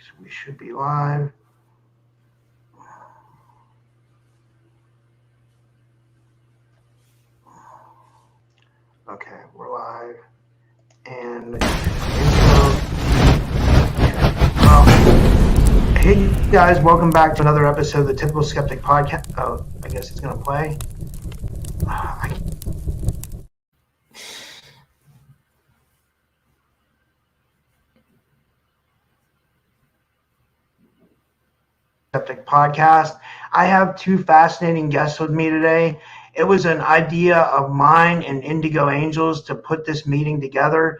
so we should be live. Okay, we're live. And hey guys, welcome back to another episode of the Typical Skeptic Podcast. Oh, I guess it's going to play. Skeptic Podcast. I have two fascinating guests with me today. It was an idea of mine and Indigoangels to put this meeting together.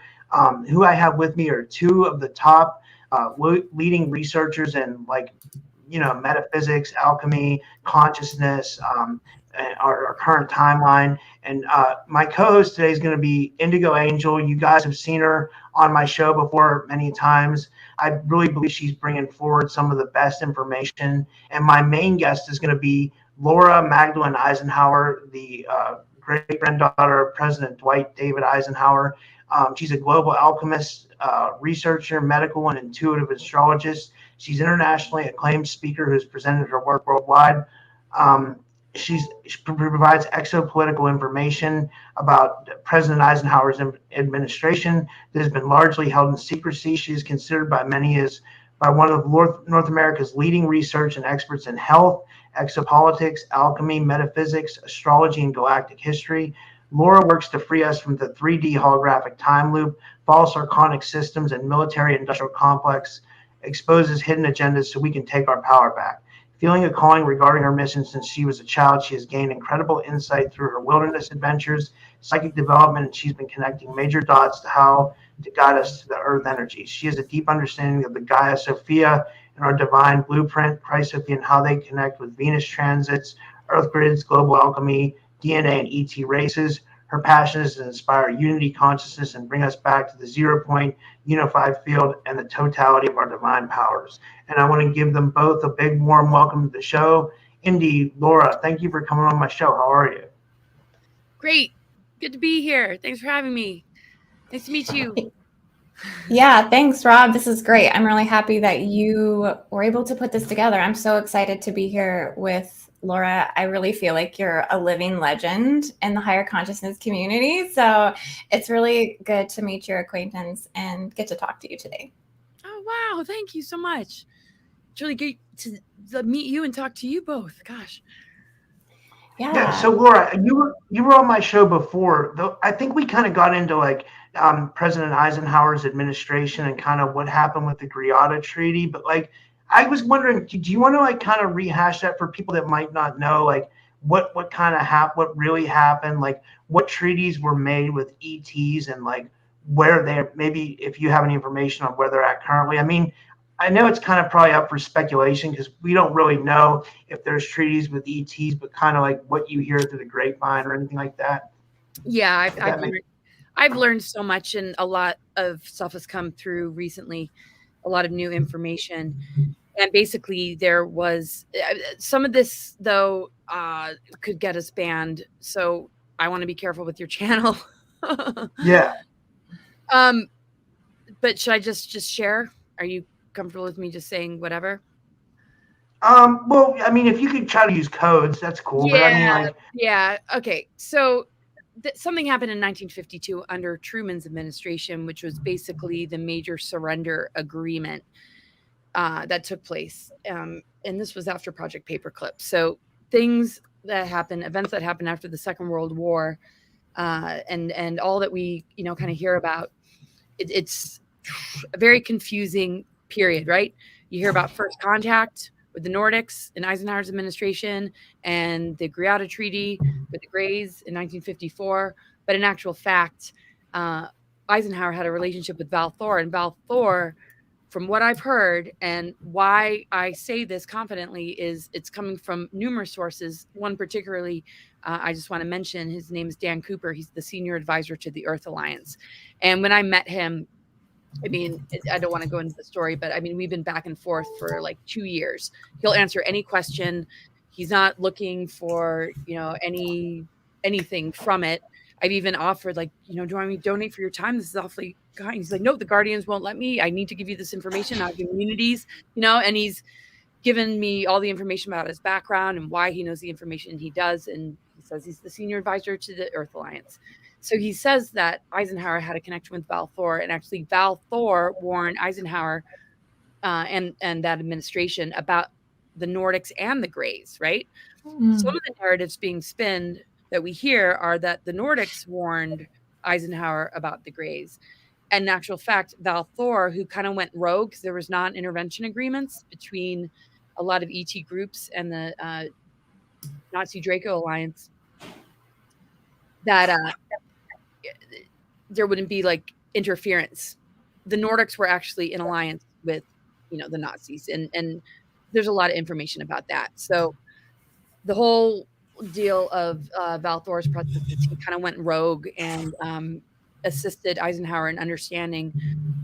Who I have with me are two of the top leading researchers in metaphysics, alchemy, consciousness, our current timeline. And my co-host today is going to be Indigoangel. You guys have seen her on my show before many times. I really believe she's bringing forward some of the best information. And my main guest is going to be Laura Magdalene Eisenhower, the great-granddaughter of President Dwight David Eisenhower. She's a global alchemist, researcher, medical and intuitive astrologist. She's internationally acclaimed speaker who's presented her work worldwide. She provides exopolitical information about President Eisenhower's administration that has been largely held in secrecy. She is considered by many as by one of North America's leading research and experts in health, exopolitics, alchemy, metaphysics, astrology, and galactic history. Laura works to free us from the 3D holographic time loop, false archonic systems, and military-industrial complex, exposes hidden agendas so we can take our power back. Feeling a calling regarding her mission since she was a child, she has gained incredible insight through her wilderness adventures, psychic development, and she's been connecting major dots to how to guide us to the earth energies. She has a deep understanding of the Gaia Sophia and our divine blueprint, Christ Sophia, and how they connect with Venus transits, earth grids, global alchemy, DNA, and ET races. Her passion is to inspire unity consciousness and bring us back to the 0 point unified field and the totality of our divine powers. And I want to give them both a big warm welcome to the show. Indy, Laura, thank you for coming on my show. How are you? Great. Good to be here. Thanks for having me. Nice to meet you. Yeah, thanks, Rob. This is great. I'm really happy that you were able to put this together. I'm so excited to be here with Laura. I really feel like you're a living legend in the higher consciousness community. So it's really good to meet your acquaintance and get to talk to you today. Oh, wow. Thank you so much. It's really great to meet you and talk to you both. Gosh. Yeah. So Laura, you were on my show before, though. I think we kind of got into President Eisenhower's administration and kind of what happened with the Greada Treaty. But I was wondering, do you want to kind of rehash that for people that might not know, what kind of what really happened, what treaties were made with ETs and where they're, maybe if you have any information on where they're at currently. I mean, I know it's kind of probably up for speculation because we don't really know if there's treaties with ETs, but kind of what you hear through the grapevine or anything like that. Yeah, I've learned so much, and a lot of stuff has come through recently, a lot of new information. And basically there was some of this, though, could get us banned. So I want to be careful with your channel. Yeah. But should I just share? Are you comfortable with me just saying whatever? Well, I mean, if you could try to use codes, that's cool. Yeah, but I mean, yeah. Okay. So something happened in 1952 under Truman's administration, which was basically the major surrender agreement that took place. And this was after Project Paperclip. So events that happened after the Second World War, and all that we, kind of hear about, it's a very confusing period, right? You hear about first contact with the Nordics in Eisenhower's administration and the Greada Treaty with the Greys in 1954. But in actual fact, Eisenhower had a relationship with Val Thor, and Val Thor, from what I've heard, and why I say this confidently, is it's coming from numerous sources. One particularly, I just want to mention, his name is Dan Cooper. He's the senior advisor to the Earth Alliance. And when I met him, I mean, I don't want to go into the story, but I mean, we've been back and forth for 2 years. He'll answer any question. He's not looking for, anything from it. I've even offered, like, do you want me to donate for your time? This is awfully kind. He's like, no, the Guardians won't let me. I need to give you this information out of communities, and he's given me all the information about his background and why he knows the information he does. And he says he's the senior advisor to the Earth Alliance. So he says that Eisenhower had a connection with Val Thor, and actually Val Thor warned Eisenhower and that administration about the Nordics and the Greys, right? Some of the narratives being spinned that we hear are that the Nordics warned Eisenhower about the Greys. And in actual fact, Val Thor, who kind of went rogue because there was non-intervention agreements between a lot of ET groups and the Nazi Draco Alliance, that there wouldn't be like interference. The Nordics were actually in alliance with, the Nazis, and there's a lot of information about that. So the whole deal of Val Thor's project, he kind of went rogue and assisted Eisenhower in understanding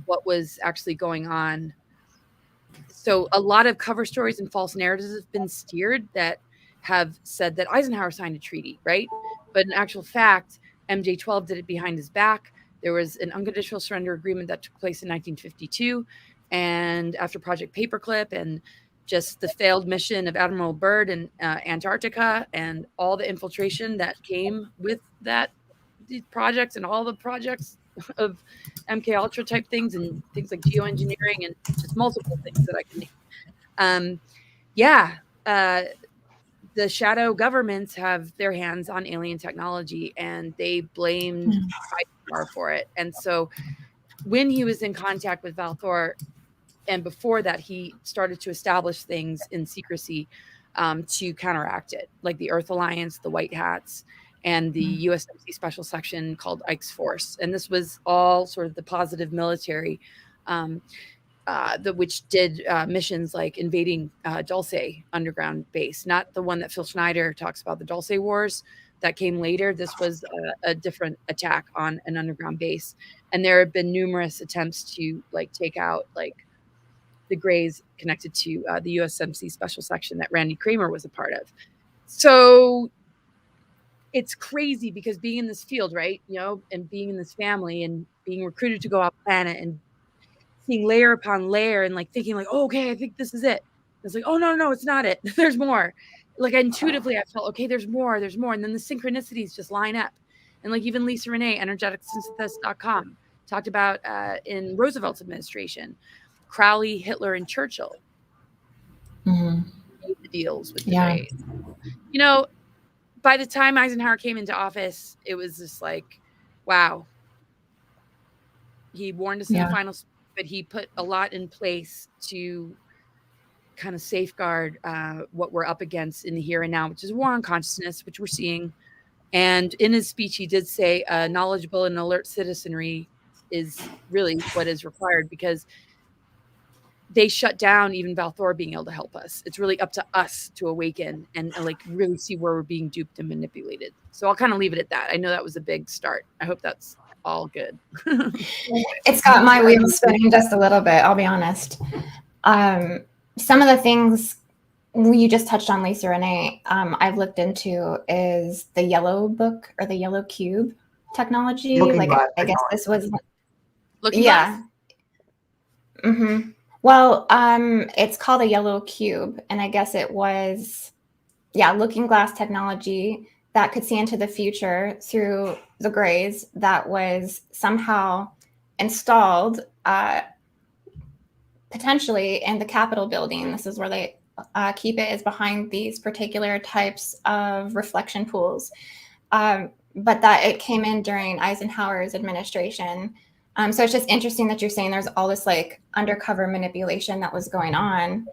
what was actually going on. So a lot of cover stories and false narratives have been steered that have said that Eisenhower signed a treaty, right? But in actual fact, MJ-12 did it behind his back. There was an unconditional surrender agreement that took place in 1952. And after Project Paperclip and just the failed mission of Admiral Byrd in Antarctica and all the infiltration that came with these projects and all the projects of MK Ultra type things and things like geoengineering and just multiple things that I can name. The shadow governments have their hands on alien technology, and they blamed Eisenhower for it. And so when he was in contact with Val Thor, and before that, he started to establish things in secrecy to counteract it, like the Earth Alliance, the White Hats, and the USMC special section called Ike's Force. And this was all sort of the positive military, which did missions like invading Dulce underground base, not the one that Phil Schneider talks about, the Dulce Wars that came later. This was a different attack on an underground base. And there have been numerous attempts to take out the Greys connected to the USMC special section that Randy Kramer was a part of. So it's crazy because being in this field, right, and being in this family and being recruited to go off planet and seeing layer upon layer and thinking oh, okay, I think this is it. It's like, oh, no, it's not it. There's more. Intuitively, I felt, okay, there's more. And then the synchronicities just line up. And even Lisa Renee, energeticsynthesis.com, talked about in Roosevelt's administration, Crowley, Hitler, and Churchill made the deals with the Greys. By the time Eisenhower came into office, it was just wow. He warned us in the final, but he put a lot in place to kind of safeguard what we're up against in the here and now, which is war on consciousness, which we're seeing. And in his speech, he did say knowledgeable and alert citizenry is really what is required, because they shut down even Val Thor being able to help us. It's really up to us to awaken and really see where we're being duped and manipulated. So I'll kind of leave it at that. I know that was a big start. I hope that's all good. It's got my wheels spinning just a little bit, I'll be honest. Some of the things you just touched on, Lisa Renee, I've looked into is the yellow book or the yellow cube technology. I guess this was looking glass. Well, it's called a yellow cube, and I guess it was, looking glass technology that could see into the future through the Greys that was somehow installed potentially in the Capitol building. This is where they keep it, is behind these particular types of reflection pools. But that it came in during Eisenhower's administration. So it's just interesting that you're saying there's all this undercover manipulation that was going on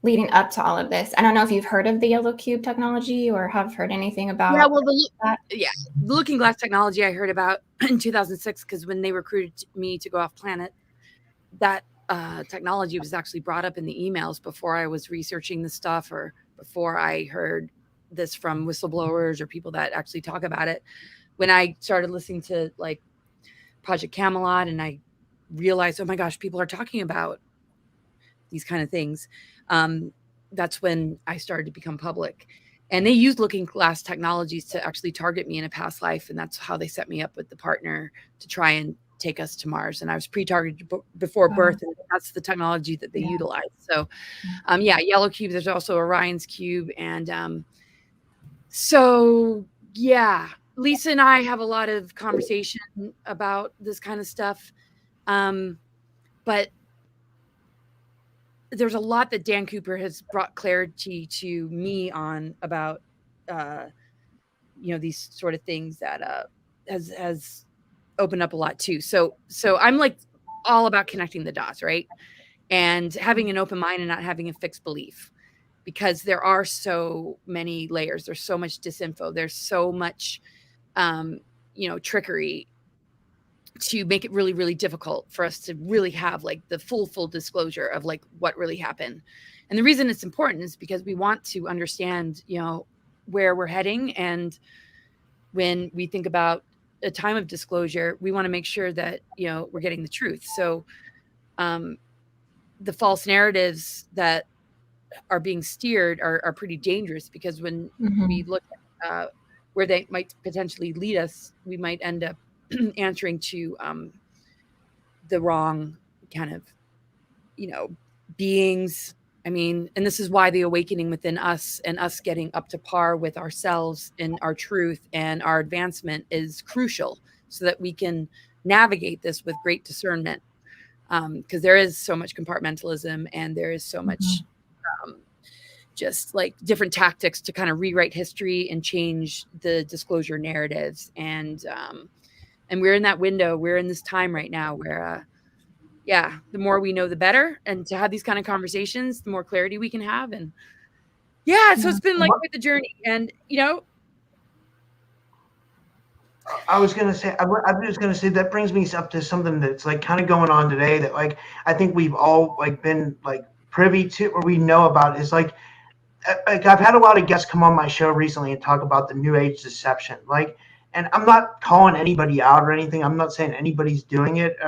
leading up to all of this. I don't know if you've heard of the yellow cube technology or have heard anything about that. The looking glass technology I heard about in 2006, because when they recruited me to go off planet, that technology was actually brought up in the emails before I was researching the stuff or before I heard this from whistleblowers or people that actually talk about it. When I started listening to Project Camelot and I realized, oh my gosh, people are talking about these kind of things. That's when I started to become public. And they used looking glass technologies to actually target me in a past life. And that's how they set me up with the partner to try and take us to Mars. And I was pre-targeted before birth. And that's the technology that they utilize. So, yellow cube, there's also Orion's cube. And so, yeah, Lisa and I have a lot of conversation about this kind of stuff. But there's a lot that Dan Cooper has brought clarity to me on about, these sort of things that has opened up a lot too. So I'm like all about connecting the dots, right? And having an open mind and not having a fixed belief, because there are so many layers. There's so much disinfo. There's so much, trickery to make it really, really difficult for us to really have like the full disclosure of like what really happened. And the reason it's important is because we want to understand, where we're heading. And when we think about a time of disclosure, we want to make sure that, we're getting the truth. So the false narratives that are being steered are pretty dangerous, because when we look at where they might potentially lead us, we might end up answering to the wrong kind of, beings. I mean, and this is why the awakening within us and us getting up to par with ourselves and our truth and our advancement is crucial, so that we can navigate this with great discernment. Because there is so much compartmentalism, and there is so much just like different tactics to kind of rewrite history and change the disclosure narratives. And we're in that window. We're in this time right now where, the more we know, the better. And to have these kind of conversations, the more clarity we can have. And so it's been like quite the journey. And, I was going to say, I'm just going to say that brings me up to something that's like kind of going on today that like, I think we've all like been like privy to, or we know about, is like I've had a lot of guests come on my show recently and talk about the new age deception. Like, and I'm not calling anybody out or anything. I'm not saying anybody's doing it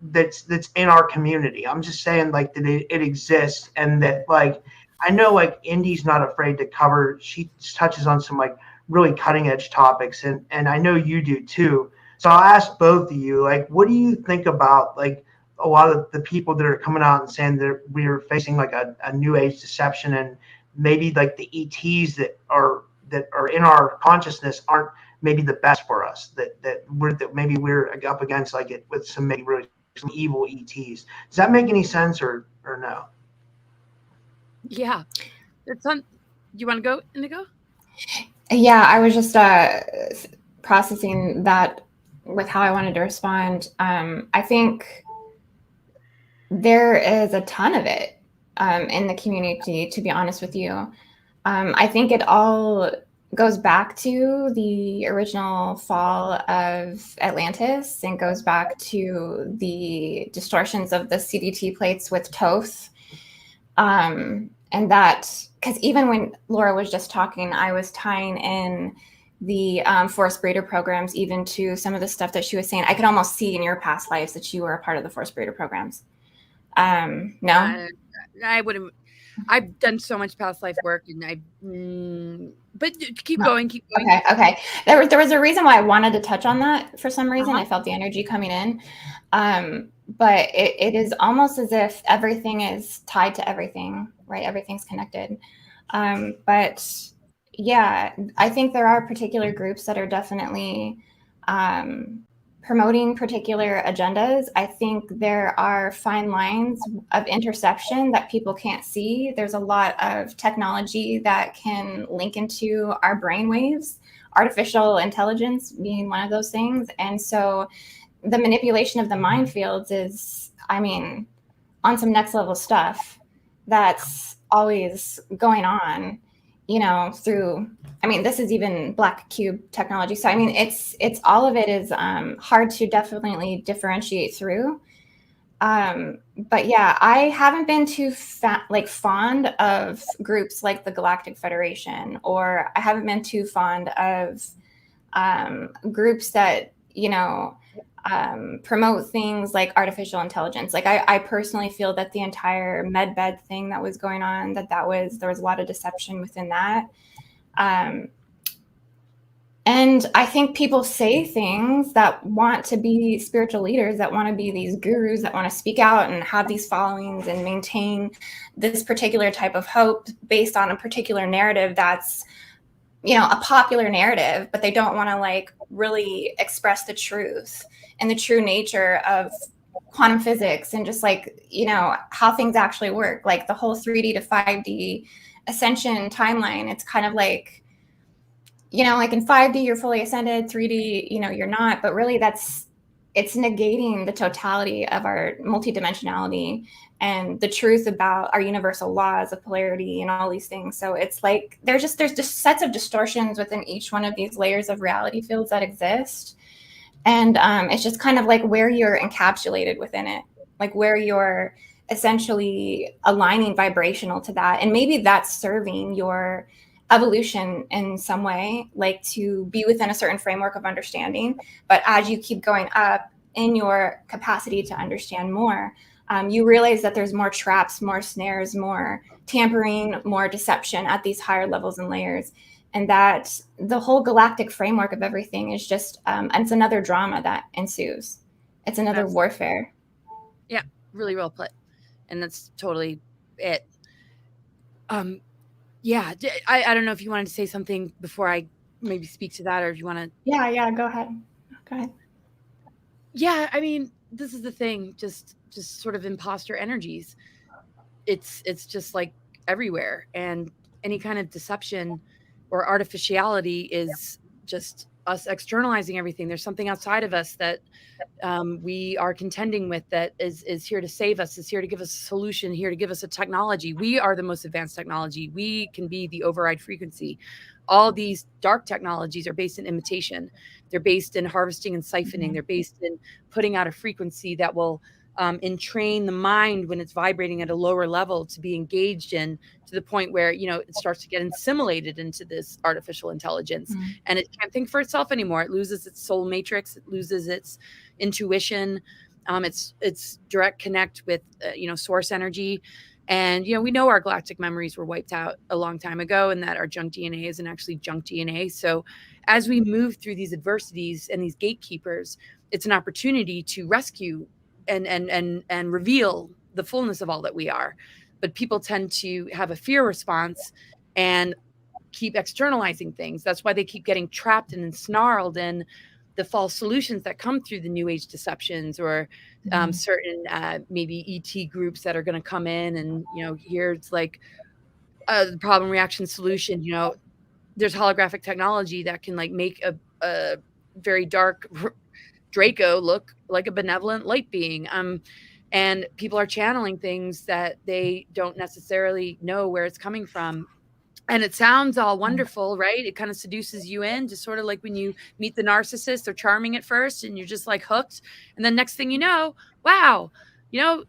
that's in our community. I'm just saying like that it exists, and that like, I know like Indy's not afraid to cover, she touches on some like really cutting edge topics, and I know you do too. So I'll ask both of you, like, what do you think about like a lot of the people that are coming out and saying that we're facing like a new age deception, and maybe like the ETs that are in our consciousness aren't maybe the best for us, that maybe we're up against like it with some maybe really some evil ETs. Does that make any sense or no? Yeah. It's on. You want to go, Indigo? Yeah, I was just processing that with how I wanted to respond. I think there is a ton of it in the community, to be honest with you. I think it all goes back to the original fall of Atlantis, and goes back to the distortions of the CDT plates with Thoth. And that, because even when Laura was just talking, I was tying in the forest breeder programs even to some of the stuff that she was saying. I could almost see in your past lives that you were a part of the forest breeder programs. No? I wouldn't. I've done so much past life work, and but keep going. Okay. There was a reason why I wanted to touch on that for some reason. I felt the energy coming in. But it is almost as if everything is tied to everything, right? Everything's connected. But yeah, I think there are particular groups that are definitely promoting particular agendas. I think there are fine lines of interception that people can't see. There's a lot of technology that can link into our brainwaves, artificial intelligence being one of those things. And so the manipulation of the mind fields is, I mean, on some next level stuff that's always going on, through, I mean, this is even black cube technology. So, I mean, it's all of it is hard to definitely differentiate through. But yeah, I haven't been too fond of groups like the Galactic Federation, or I haven't been too fond of groups that, promote things like artificial intelligence. Like I personally feel that the entire medbed thing that was going on, there was a lot of deception within that. And I think people say things that want to be spiritual leaders, that want to be these gurus, that want to speak out and have these followings and maintain this particular type of hope based on a particular narrative that's, a popular narrative, but they don't want to like really express the truth and the true nature of quantum physics and just like, how things actually work, like the whole 3D to 5D ascension timeline. It's kind of like, like in 5D, you're fully ascended, 3D, you're not, but really it's negating the totality of our multidimensionality and the truth about our universal laws of polarity and all these things. So it's like, there's just sets of distortions within each one of these layers of reality fields that exist. And it's just kind of like where you're encapsulated within it, like where you're essentially aligning vibrational to that. And maybe that's serving your evolution in some way, like to be within a certain framework of understanding. But as you keep going up in your capacity to understand more, you realize that there's more traps, more snares, more tampering, more deception at these higher levels and layers. And that the whole galactic framework of everything is just, it's another drama that ensues. It's another warfare. Yeah, really well put. And that's totally it. Yeah, I don't know if you wanted to say something before I maybe speak to that, or if you want to. Yeah, go ahead. Yeah, I mean, this is the thing, just sort of imposter energies. It's just like everywhere, and any kind of deception or artificiality is just us externalizing everything. There's something outside of us that we are contending with that is here to save us, is here to give us a solution, here to give us a technology. We are the most advanced technology. We can be the override frequency. All these dark technologies are based in imitation. They're based in harvesting and siphoning. They're based in putting out a frequency that will entrain the mind when it's vibrating at a lower level to be engaged in, to the point where, it starts to get assimilated into this artificial intelligence, and it can't think for itself anymore. It loses its soul matrix. It loses its intuition. It's direct connect with, source energy. And, we know our galactic memories were wiped out a long time ago, and that our junk DNA isn't actually junk DNA. So as we move through these adversities and these gatekeepers, it's an opportunity to rescue and reveal the fullness of all that we are. But people tend to have a fear response and keep externalizing things. That's why they keep getting trapped and ensnarled in the false solutions that come through the new age deceptions, or certain maybe ET groups that are going to come in and, here it's like the problem reaction solution. There's holographic technology that can like make a very dark Draco look like a benevolent light being. And people are channeling things that they don't necessarily know where it's coming from. And it sounds all wonderful, right? It kind of seduces you in, just sort of like when you meet the narcissist. They're charming at first and you're just like hooked. And then next thing you know, wow, you're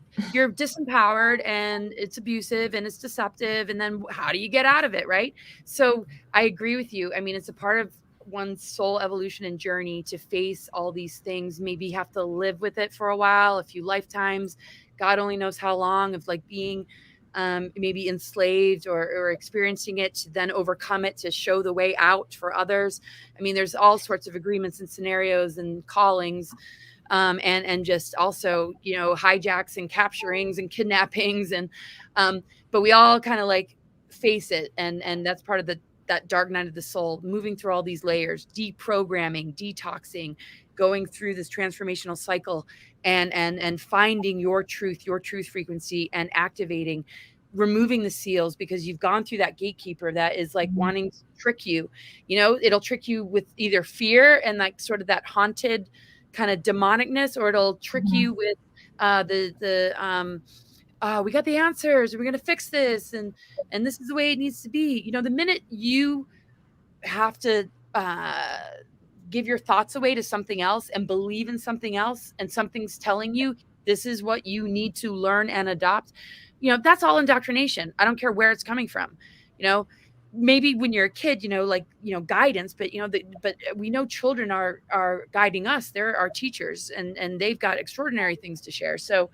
disempowered and it's abusive and it's deceptive. And then how do you get out of it, right? So I agree with you. I mean, it's a part of one's soul evolution and journey to face all these things, maybe have to live with it for a while, a few lifetimes, God only knows how long, of like being maybe enslaved or experiencing it, to then overcome it, to show the way out for others. I mean, there's all sorts of agreements and scenarios and callings, and just also, hijacks and capturings and kidnappings. And but we all kind of like face it. And that's part of that dark night of the soul, moving through all these layers, deprogramming, detoxing, going through this transformational cycle, and finding your truth frequency, and activating, removing the seals, because you've gone through that gatekeeper that is like wanting to trick you. It'll trick you with either fear and like sort of that haunted kind of demonicness, or it'll trick you with we got the answers, we're going to fix this, and this is the way it needs to be. The minute you have to give your thoughts away to something else and believe in something else, and something's telling you this is what you need to learn and adopt, that's all indoctrination. I don't care where it's coming from. Maybe when you're a kid, guidance, but but we know children are guiding us. They're our teachers, and they've got extraordinary things to share. So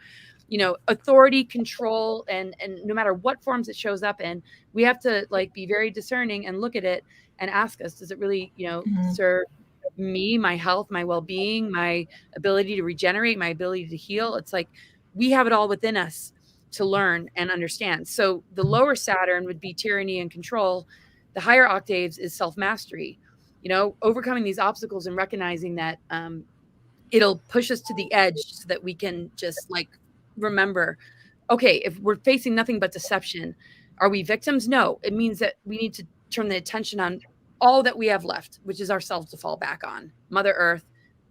authority, control, and no matter what forms it shows up in, we have to like be very discerning and look at it and ask us, does it really, Mhm. serve me, my health, my well-being, my ability to regenerate, my ability to heal? It's like we have it all within us to learn and understand. So the lower Saturn would be tyranny and control. The higher octaves is self-mastery, overcoming these obstacles and recognizing that it'll push us to the edge so that we can just like remember, okay, if we're facing nothing but deception, are we victims? No, it means that we need to turn the attention on all that we have left, which is ourselves to fall back on: Mother Earth,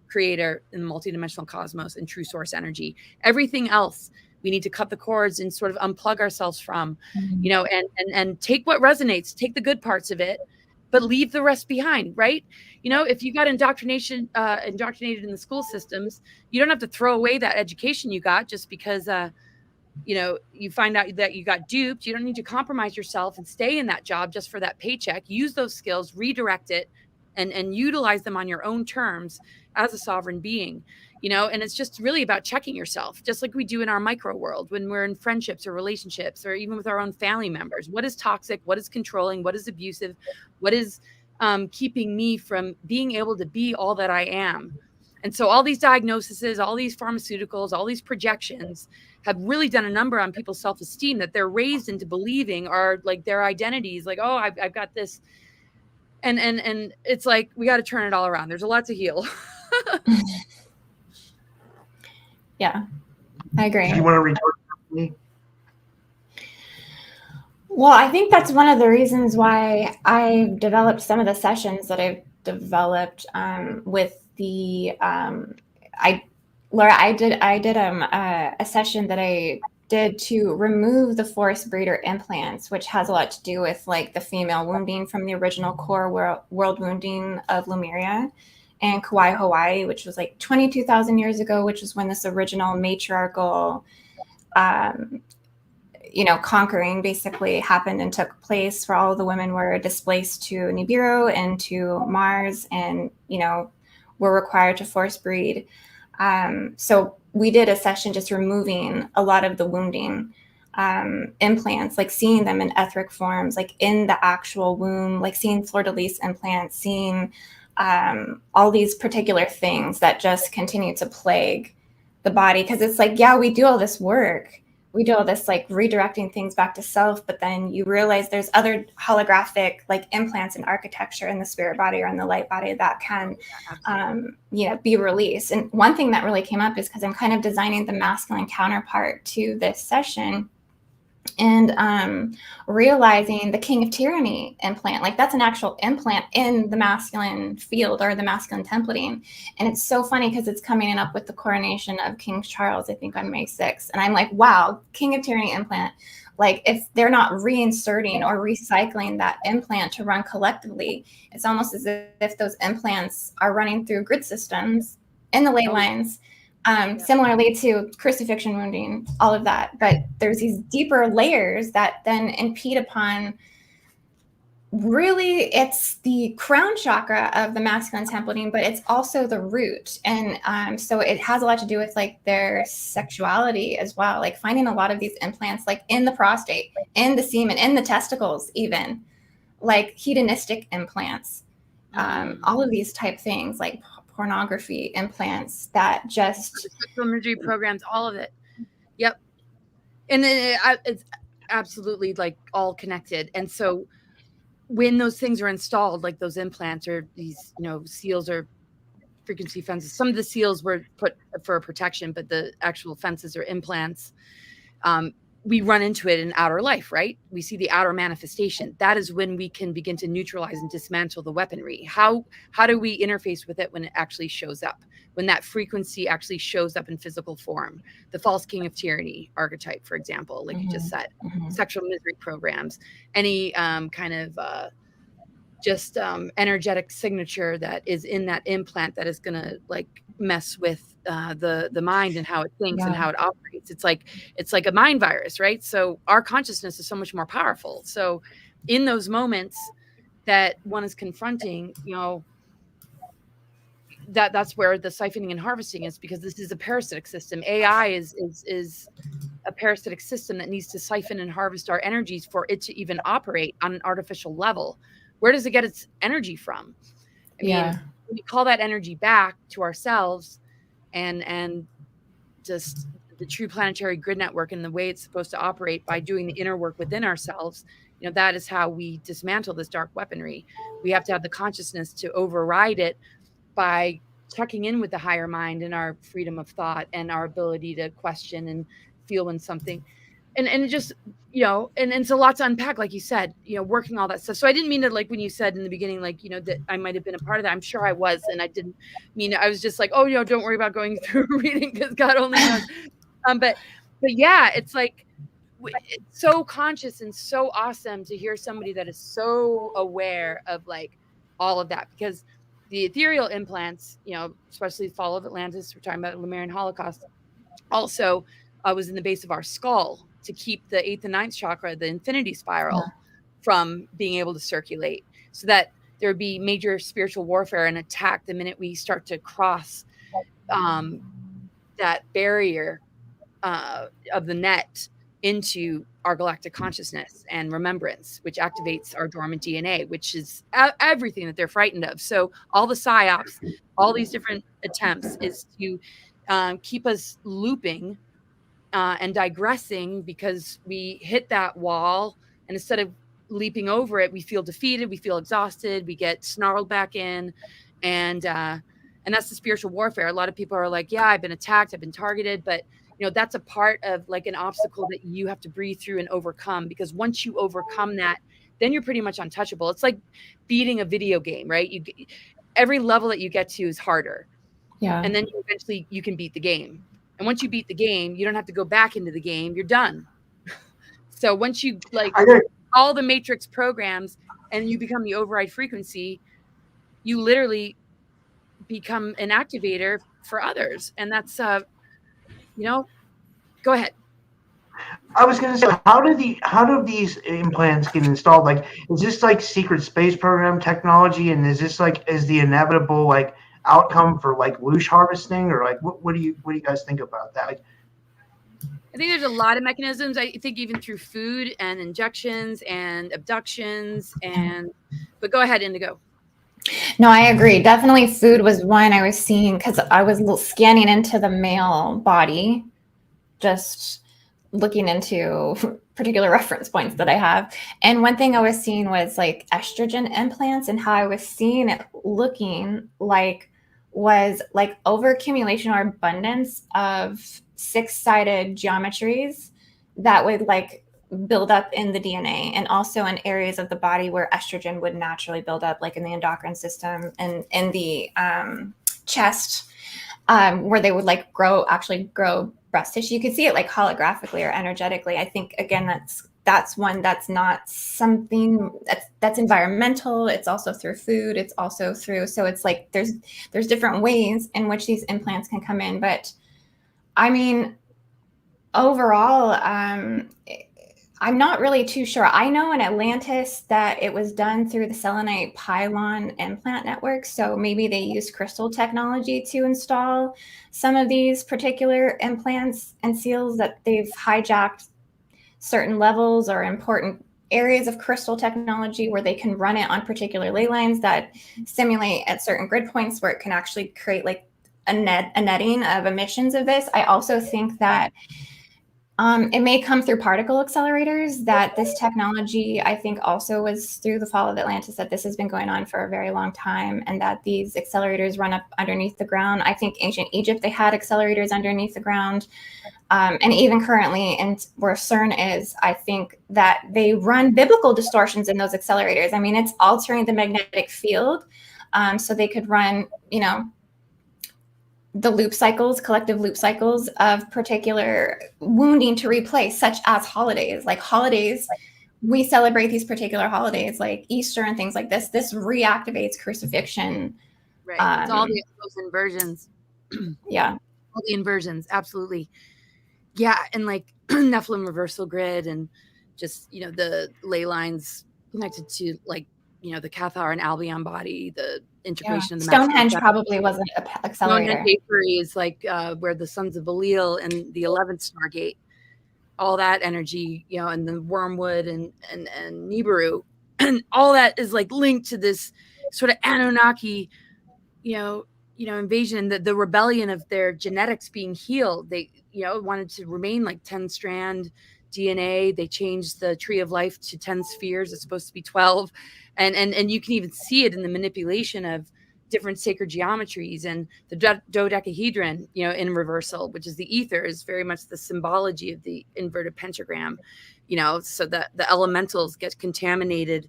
Creator, and the multidimensional cosmos, and true source energy. Everything else we need to cut the cords and sort of unplug ourselves from, and take what resonates, take the good parts of it, but leave the rest behind, right? If you got indoctrination, indoctrinated in the school systems, you don't have to throw away that education you got just because, you find out that you got duped. You don't need to compromise yourself and stay in that job just for that paycheck. Use those skills, redirect it, and utilize them on your own terms as a sovereign being, and it's just really about checking yourself, just like we do in our micro world when we're in friendships or relationships, or even with our own family members. What is toxic? What is controlling? What is abusive? What is keeping me from being able to be all that I am? And so all these diagnoses, all these pharmaceuticals, all these projections have really done a number on people's self-esteem, that they're raised into believing are like their identities, like, oh, I've got this. And it's like, we got to turn it all around. There's a lot to heal. Yeah, I agree. Do you want to retort to me? Well, I think that's one of the reasons why I've developed some of the sessions that I've developed with the Laura, I did a session that I did to remove the forest breeder implants, which has a lot to do with like the female wounding from the original core world wounding of Lemuria and Kauai, Hawaii, which was like 22,000 years ago, which was when this original matriarchal conquering basically happened and took place, where all of the women were displaced to Nibiru and to Mars, and were required to force breed. So we did a session just removing a lot of the wounding implants, like seeing them in etheric forms, like in the actual womb, like seeing fleur-de-lis implants, seeing all these particular things that just continue to plague the body. Because it's like, yeah, we do all this work. We do all this like redirecting things back to self, but then you realize there's other holographic like implants in architecture in the spirit body or in the light body that can, be released. And one thing that really came up is because I'm kind of designing the masculine counterpart to this session, and realizing the King of Tyranny implant, like that's an actual implant in the masculine field or the masculine templating. And it's so funny because it's coming up with the coronation of King Charles, I think on May 6th. And I'm like, wow, King of Tyranny implant. Like if they're not reinserting or recycling that implant to run collectively, it's almost as if those implants are running through grid systems in the ley lines. Similarly to crucifixion wounding, all of that. But there's these deeper layers that then impede upon, really, it's the crown chakra of the masculine templating, but it's also the root. And so it has a lot to do with like their sexuality as well, like finding a lot of these implants like in the prostate, in the semen, in the testicles, even like hedonistic implants, all of these type things like pornography implants that just imagery programs, all of it. Yep. And then it's absolutely like all connected. And so when those things are installed, like those implants or these, seals or frequency fences, some of the seals were put for protection, but the actual fences or implants, we run into it in outer life, right? We see the outer manifestation. That is when we can begin to neutralize and dismantle the weaponry. How do we interface with it when it actually shows up? When that frequency actually shows up in physical form? The false King of Tyranny archetype, for example, like you just said, sexual misery programs, any kind of energetic signature that is in that implant that is going to like mess with the mind and how it thinks and how it operates. It's like a mind virus, right? So our consciousness is so much more powerful. So in those moments that one is confronting, that's where the siphoning and harvesting is, because this is a parasitic system. AI is a parasitic system that needs to siphon and harvest our energies for it to even operate on an artificial level, where does it get its energy from? I mean, we call that energy back to ourselves and just the true planetary grid network and the way it's supposed to operate by doing the inner work within ourselves. You know, that is how we dismantle this dark weaponry. We have to have the consciousness to override it by checking in with the higher mind and our freedom of thought and our ability to question and feel when something, and it just, you know, and it's a lot to unpack, like you said, you know, working all that stuff. So I didn't mean to, like when you said in the beginning, like, you know, that I might have been a part of that. I'm sure I was, and I didn't mean it. I was just like, oh, you know, don't worry about going through reading because God only knows. But yeah, it's like, it's so conscious and so awesome to hear somebody that is so aware of like all of that, because the ethereal implants, you know, especially Fall of Atlantis, we're talking about the Lemurian Holocaust, also was in the base of our skull to keep the 8th and 9th chakra, the infinity spiral, from being able to circulate, so that there would be major spiritual warfare and attack the minute we start to cross that barrier of the net into our galactic consciousness and remembrance, which activates our dormant DNA, which is everything that they're frightened of. So all the psyops, all these different attempts is to keep us looping and digressing, because we hit that wall, and instead of leaping over it, we feel defeated, we feel exhausted, we get snarled back in, and that's the spiritual warfare. A lot of people are like, yeah, I've been attacked, I've been targeted, but you know, that's a part of like an obstacle that you have to breathe through and overcome, because once you overcome that, then you're pretty much untouchable. It's like beating a video game, right? Every level that you get to is harder. Yeah. And then eventually you can beat the game. And once you beat the game, you don't have to go back into the game. You're done. So once you like all the matrix programs and you become the override frequency, you literally become an activator for others. And that's, you know, go ahead. I was going to say, how do these implants get installed? Like, is this like secret space program technology? And is this like, is the inevitable like outcome for like whoosh harvesting, or like, what do you guys think about that? Like, I think there's a lot of mechanisms. I think even through food and injections and abductions but go ahead, Indigo. No, I agree. Definitely food was one I was seeing, because I was scanning into the male body, just looking into particular reference points that I have. And one thing I was seeing was like estrogen implants, and how I was seeing it looking like was like overaccumulation or abundance of 6-sided geometries that would like build up in the DNA, and also in areas of the body where estrogen would naturally build up, like in the endocrine system and in the chest, where they would like actually grow breast tissue. You could see it like holographically or energetically. I think again, that's one that's not something that's environmental. It's also through food. It's also through, so it's like there's different ways in which these implants can come in. But I mean, overall, I'm not really too sure. I know in Atlantis that it was done through the selenite pylon implant network. So maybe they used crystal technology to install some of these particular implants and seals, that they've hijacked certain levels or important areas of crystal technology where they can run it on particular ley lines that simulate at certain grid points where it can actually create like a netting of emissions of this. I also think that it may come through particle accelerators, that this technology, I think, also was through the fall of Atlantis, that this has been going on for a very long time, and that these accelerators run up underneath the ground. I think ancient Egypt, they had accelerators underneath the ground. And even currently, and where CERN is, I think that they run biblical distortions in those accelerators. I mean, it's altering the magnetic field. So they could run, you know, the loop cycles, collective loop cycles of particular wounding to replace, such as holidays. Like holidays, we celebrate these particular holidays like Easter and things like this. This reactivates crucifixion. Right. It's all those inversions. Yeah. All the inversions. Absolutely. Yeah. And like Nephilim reversal grid, and just, you know, the ley lines connected to like, you know, the Cathar and Albion body, the integration of the Stonehenge probably wasn't an accelerator. Stonehenge is like where the Sons of Belial and the 11th Stargate, all that energy, you know, and the Wormwood and Nibiru, And all that is like linked to this sort of Anunnaki, invasion, the rebellion of their genetics being healed. They, wanted to remain like 10-strand DNA. They changed the tree of life to 10 spheres. It's supposed to be 12. And you can even see it in the manipulation of different sacred geometries, and the dodecahedron, in reversal, which is the ether, is very much the symbology of the inverted pentagram, so that the elementals get contaminated,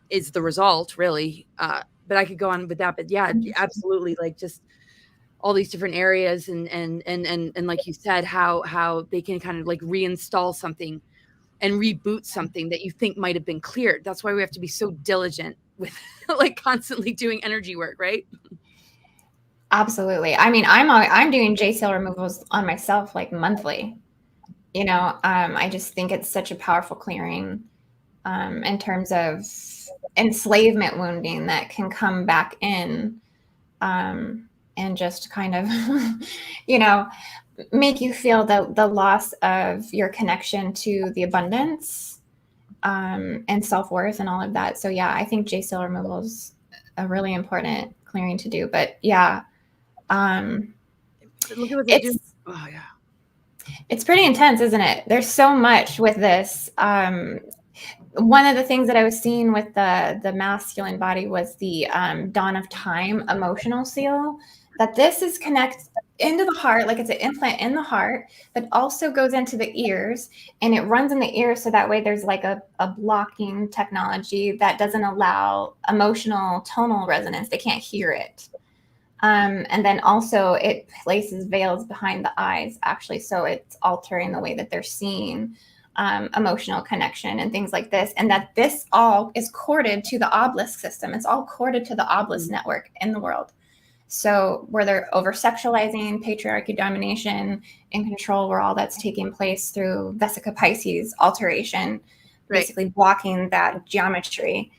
is the result, really. But I could go on with that, but yeah, absolutely. Like just all these different areas, and like you said, how they can kind of like reinstall something and reboot something that you think might have been cleared. That's why we have to be so diligent with like constantly doing energy work, right? Absolutely. I mean, I'm doing J cell removals on myself like monthly. I just think it's such a powerful clearing in terms of enslavement wounding that can come back in and just kind of, make you feel the loss of your connection to the abundance and self-worth and all of that. So yeah, I think J cell removal is a really important clearing to do. But yeah, look at what they do. Oh yeah, it's pretty intense, isn't it? There's so much with this. One of the things that I was seeing with the masculine body was the dawn of time emotional seal, that this is connected into the heart, like it's an implant in the heart, but also goes into the ears, and it runs in the ears. So that way there's like a blocking technology that doesn't allow emotional tonal resonance. They can't hear it. And then also it places veils behind the eyes, actually. So it's altering the way that they're seeing emotional connection and things like this. And that this all is corded to the obelisk system. It's all corded to the obelisk network in the world. So where they're over-sexualizing, patriarchy, domination, and control, where all that's taking place through Vesica Pisces alteration, basically blocking that geometry.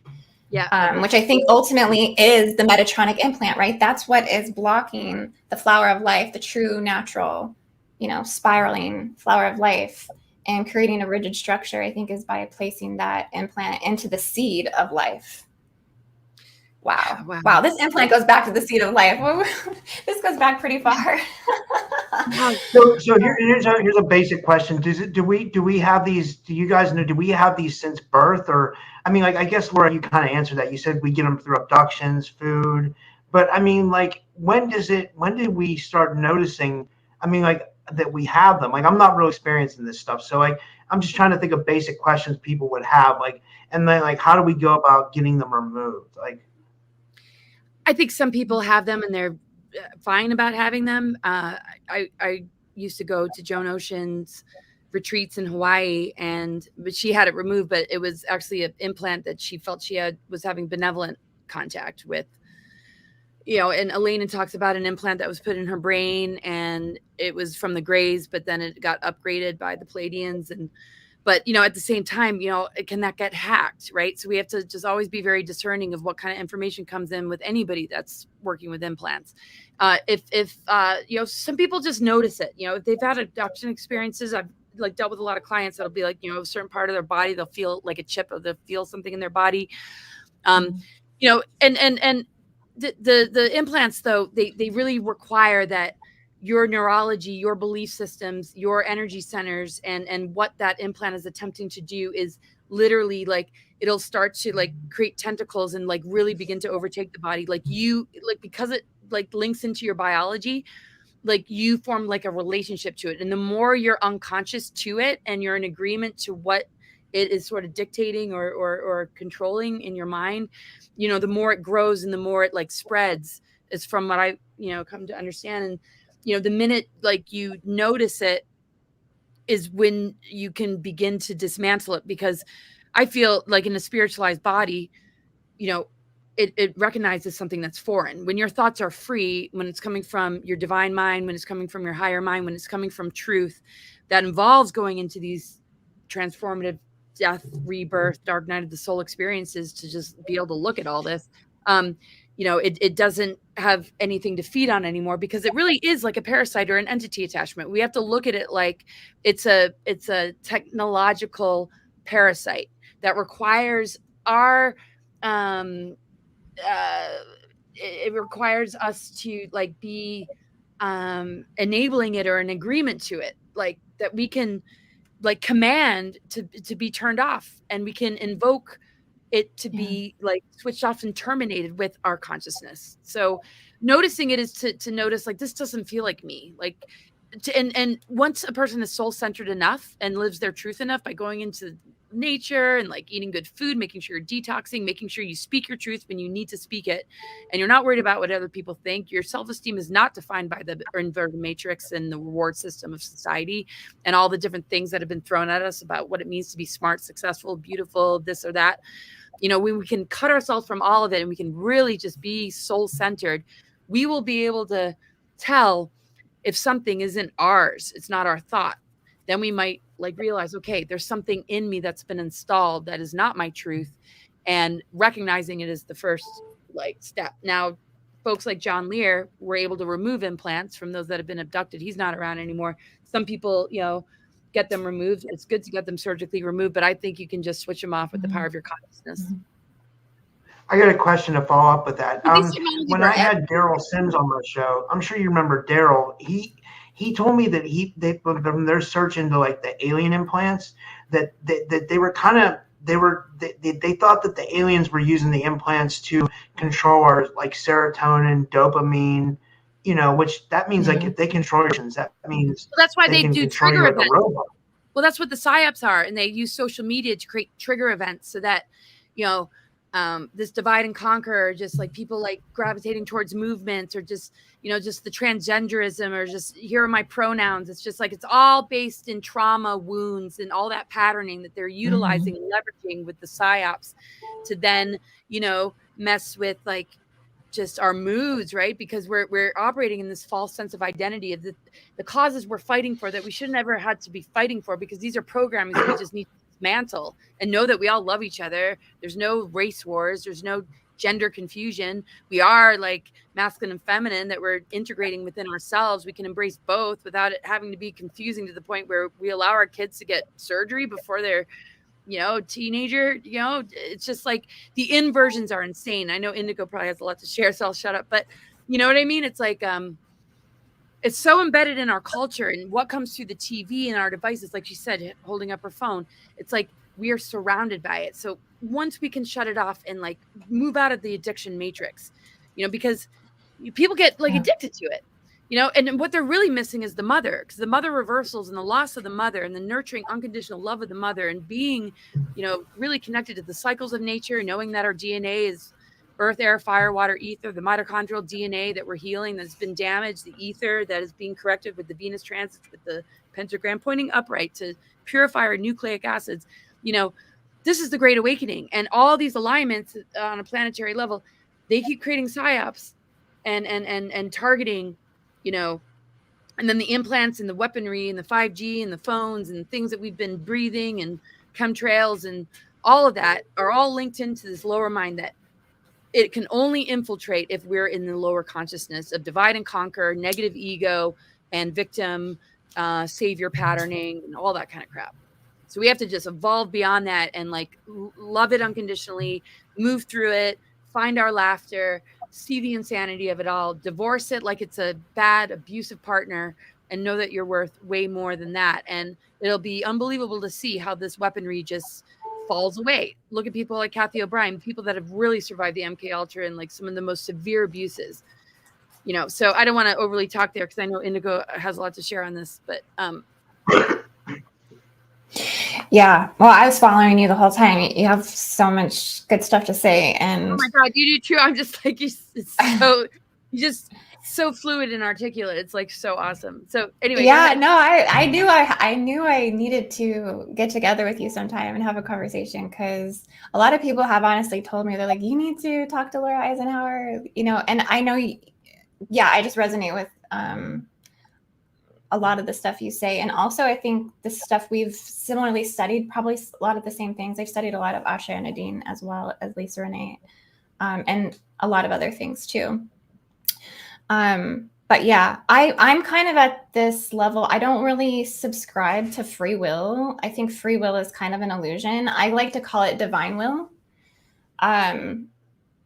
Yeah. Which I think ultimately is the Metatronic implant, right? That's what is blocking the flower of life, the true natural, spiraling flower of life, and creating a rigid structure, I think, is by placing that implant into the seed of life. Wow. This implant goes back to the seed of life. This goes back pretty far. So here's a basic question. Do we have these? Do you guys know? Do we have these since birth? Or I mean, like, I guess Laura, you kind of answered that. You said we get them through abductions, food. But I mean, like, when did we start noticing? I mean, like, that we have them. Like, I'm not real experienced in this stuff, so like, I'm just trying to think of basic questions people would have. Like, and then like, how do we go about getting them removed? Like, I think some people have them and they're fine about having them. I used to go to Joan Ocean's retreats in Hawaii, but she had it removed, but it was actually an implant that she felt was having benevolent contact with. And Elena talks about an implant that was put in her brain, and it was from the Greys, but then it got upgraded by the Pleiadians. But at the same time, can that get hacked, right? So we have to just always be very discerning of what kind of information comes in with anybody that's working with implants. If some people just notice it, if they've had abduction experiences, I've like dealt with a lot of clients that'll be like, a certain part of their body, they'll feel like a chip, or they'll feel something in their body. And the implants, though, they really require that your neurology, your belief systems, your energy centers, and what that implant is attempting to do is literally like, it'll start to like create tentacles and like really begin to overtake the body. Because it like links into your biology, like you form like a relationship to it. And the more you're unconscious to it and you're in agreement to what it is sort of dictating or controlling in your mind, the more it grows and the more it like spreads, is from what I, come to understand. And, the minute like you notice it is when you can begin to dismantle it, because I feel like in a spiritualized body, it recognizes something that's foreign. When your thoughts are free, when it's coming from your divine mind, when it's coming from your higher mind, when it's coming from truth, that involves going into these transformative death, rebirth, dark night of the soul experiences to just be able to look at all this. It doesn't have anything to feed on anymore, because it really is like a parasite or an entity attachment. We have to look at it like it's a technological parasite. that requires our it requires us to like be enabling it or an agreement to it, like that we can like command to be turned off, and we can invoke it to be like switched off and terminated with our consciousness. So noticing it is to notice like, this doesn't feel like me, like and once a person is soul centered enough and lives their truth enough by going into nature and like eating good food, making sure you're detoxing, making sure you speak your truth when you need to speak it, and you're not worried about what other people think. Your self-esteem is not defined by the inverted matrix and the reward system of society and all the different things that have been thrown at us about what it means to be smart, successful, beautiful, this or that. You know, we can cut ourselves from all of it and we can really just be soul centered. We will be able to tell if something isn't ours, it's not our thought. Then we might like realize, okay, there's something in me that's been installed that is not my truth, and recognizing it is the first like step. Now, folks like John Lear were able to remove implants from those that have been abducted. He's not around anymore. Some people, you know, get them removed. It's good to get them surgically removed, but I think you can just switch them off with the power of your consciousness. I got a question to follow up with that. When I had Daryl Sims on my show, I'm sure you remember Daryl. He told me that they from their search into like the alien implants, that they were kind of they thought that the aliens were using the implants to control our like serotonin, dopamine, you know, which that means like if they control your emotions, that means that's why they can do control trigger you like a robot. Well, that's what the psyops are, and they use social media to create trigger events so that, you know, this divide and conquer, or just like people like gravitating towards movements, or just, you know, just the transgenderism, or just here are my pronouns. It's just like, it's all based in trauma, wounds, and all that patterning that they're utilizing and leveraging with the psyops to then, you know, mess with like just our moods, right? Because we're operating in this false sense of identity of the causes we're fighting for that we should never had to be fighting for, because these are programs that we just need to dismantle and know that we all love each other. There's no race wars. There's no gender confusion. We are like masculine and feminine that we're integrating within ourselves. We can embrace both without it having to be confusing to the point where we allow our kids to get surgery before they're, you know, teenager. You know, it's just like the inversions are insane. I know Indigo probably has a lot to share, so I'll shut up. But you know what I mean? It's like, it's so embedded in our culture and what comes through the TV and our devices, like she said, holding up her phone. It's like we are surrounded by it. So once we can shut it off and like move out of the addiction matrix, you know, because people get like addicted to it, you know, and what they're really missing is the mother, because the mother reversals and the loss of the mother and the nurturing unconditional love of the mother, and being, you know, really connected to the cycles of nature, knowing that our DNA is earth, air, fire, water, ether, the mitochondrial DNA that we're healing that's been damaged, the ether that is being corrected with the Venus transits, with the pentagram pointing upright to purify our nucleic acids. You know, this is the Great Awakening, and all these alignments on a planetary level, they keep creating psyops and targeting, you know, and then the implants and the weaponry and the 5G and the phones and things that we've been breathing and chemtrails and all of that are all linked into this lower mind that it can only infiltrate if we're in the lower consciousness of divide and conquer, negative ego, and victim savior patterning and all that kind of crap. So we have to just evolve beyond that and like love it unconditionally, move through it, find our laughter, see the insanity of it all, divorce it like it's a bad, abusive partner, and know that you're worth way more than that. And it'll be unbelievable to see how this weaponry just falls away. Look at people like Kathy O'Brien, people that have really survived the MK Ultra and like some of the most severe abuses, you know. So I don't want to overly talk there because I know Indigo has a lot to share on this, but yeah, well, I was following you the whole time. You have so much good stuff to say, and oh my God, you do too. I'm just like, you just so fluid and articulate. It's like so awesome. So anyway, yeah, no, I knew I needed to get together with you sometime and have a conversation, because a lot of people have honestly told me, they're like, you need to talk to Laura Eisenhower, you know. And I know, yeah, I just resonate with a lot of the stuff you say. And also I think the stuff we've similarly studied, probably a lot of the same things. I've studied a lot of Asha and Nadine, as well as Lisa Renee, and a lot of other things too. But yeah, I'm kind of at this level. I don't really subscribe to free will. I think free will is kind of an illusion. I like to call it divine will. And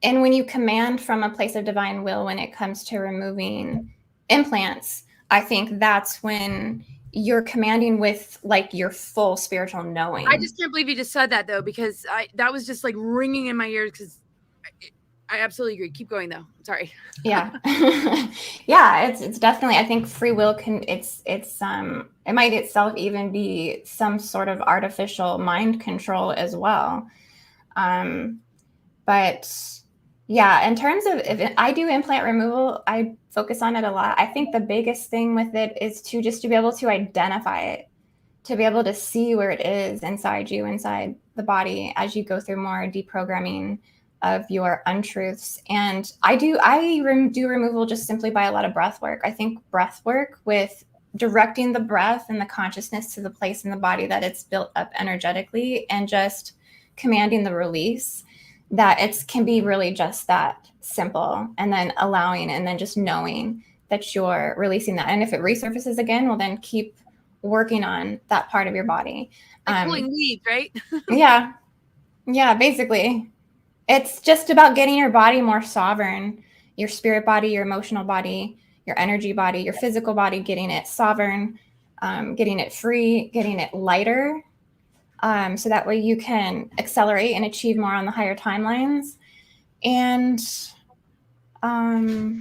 when you command from a place of divine will, when it comes to removing implants, I think that's when you're commanding with like your full spiritual knowing. I just can't believe you just said that though, because that was just like ringing in my ears, because I absolutely agree. Keep going though. Sorry. Yeah. Yeah, it's definitely, I think free will can, it might itself even be some sort of artificial mind control as well. But yeah, in terms of, if I do implant removal, I focus on it a lot. I think the biggest thing with it is to be able to identify it, to be able to see where it is inside you, inside the body, as you go through more deprogramming of your untruths. And I do removal just simply by a lot of breath work. I think breath work, with directing the breath and the consciousness to the place in the body that it's built up energetically, and just commanding the release, that it can be really just that simple. And then allowing, and then just knowing that you're releasing that. And if it resurfaces again, well, then keep working on that part of your body. Like pulling weeds, right? Yeah, basically. It's just about getting your body more sovereign, your spirit body, your emotional body, your energy body, your physical body, getting it sovereign, getting it free, getting it lighter. So that way you can accelerate and achieve more on the higher timelines. And, but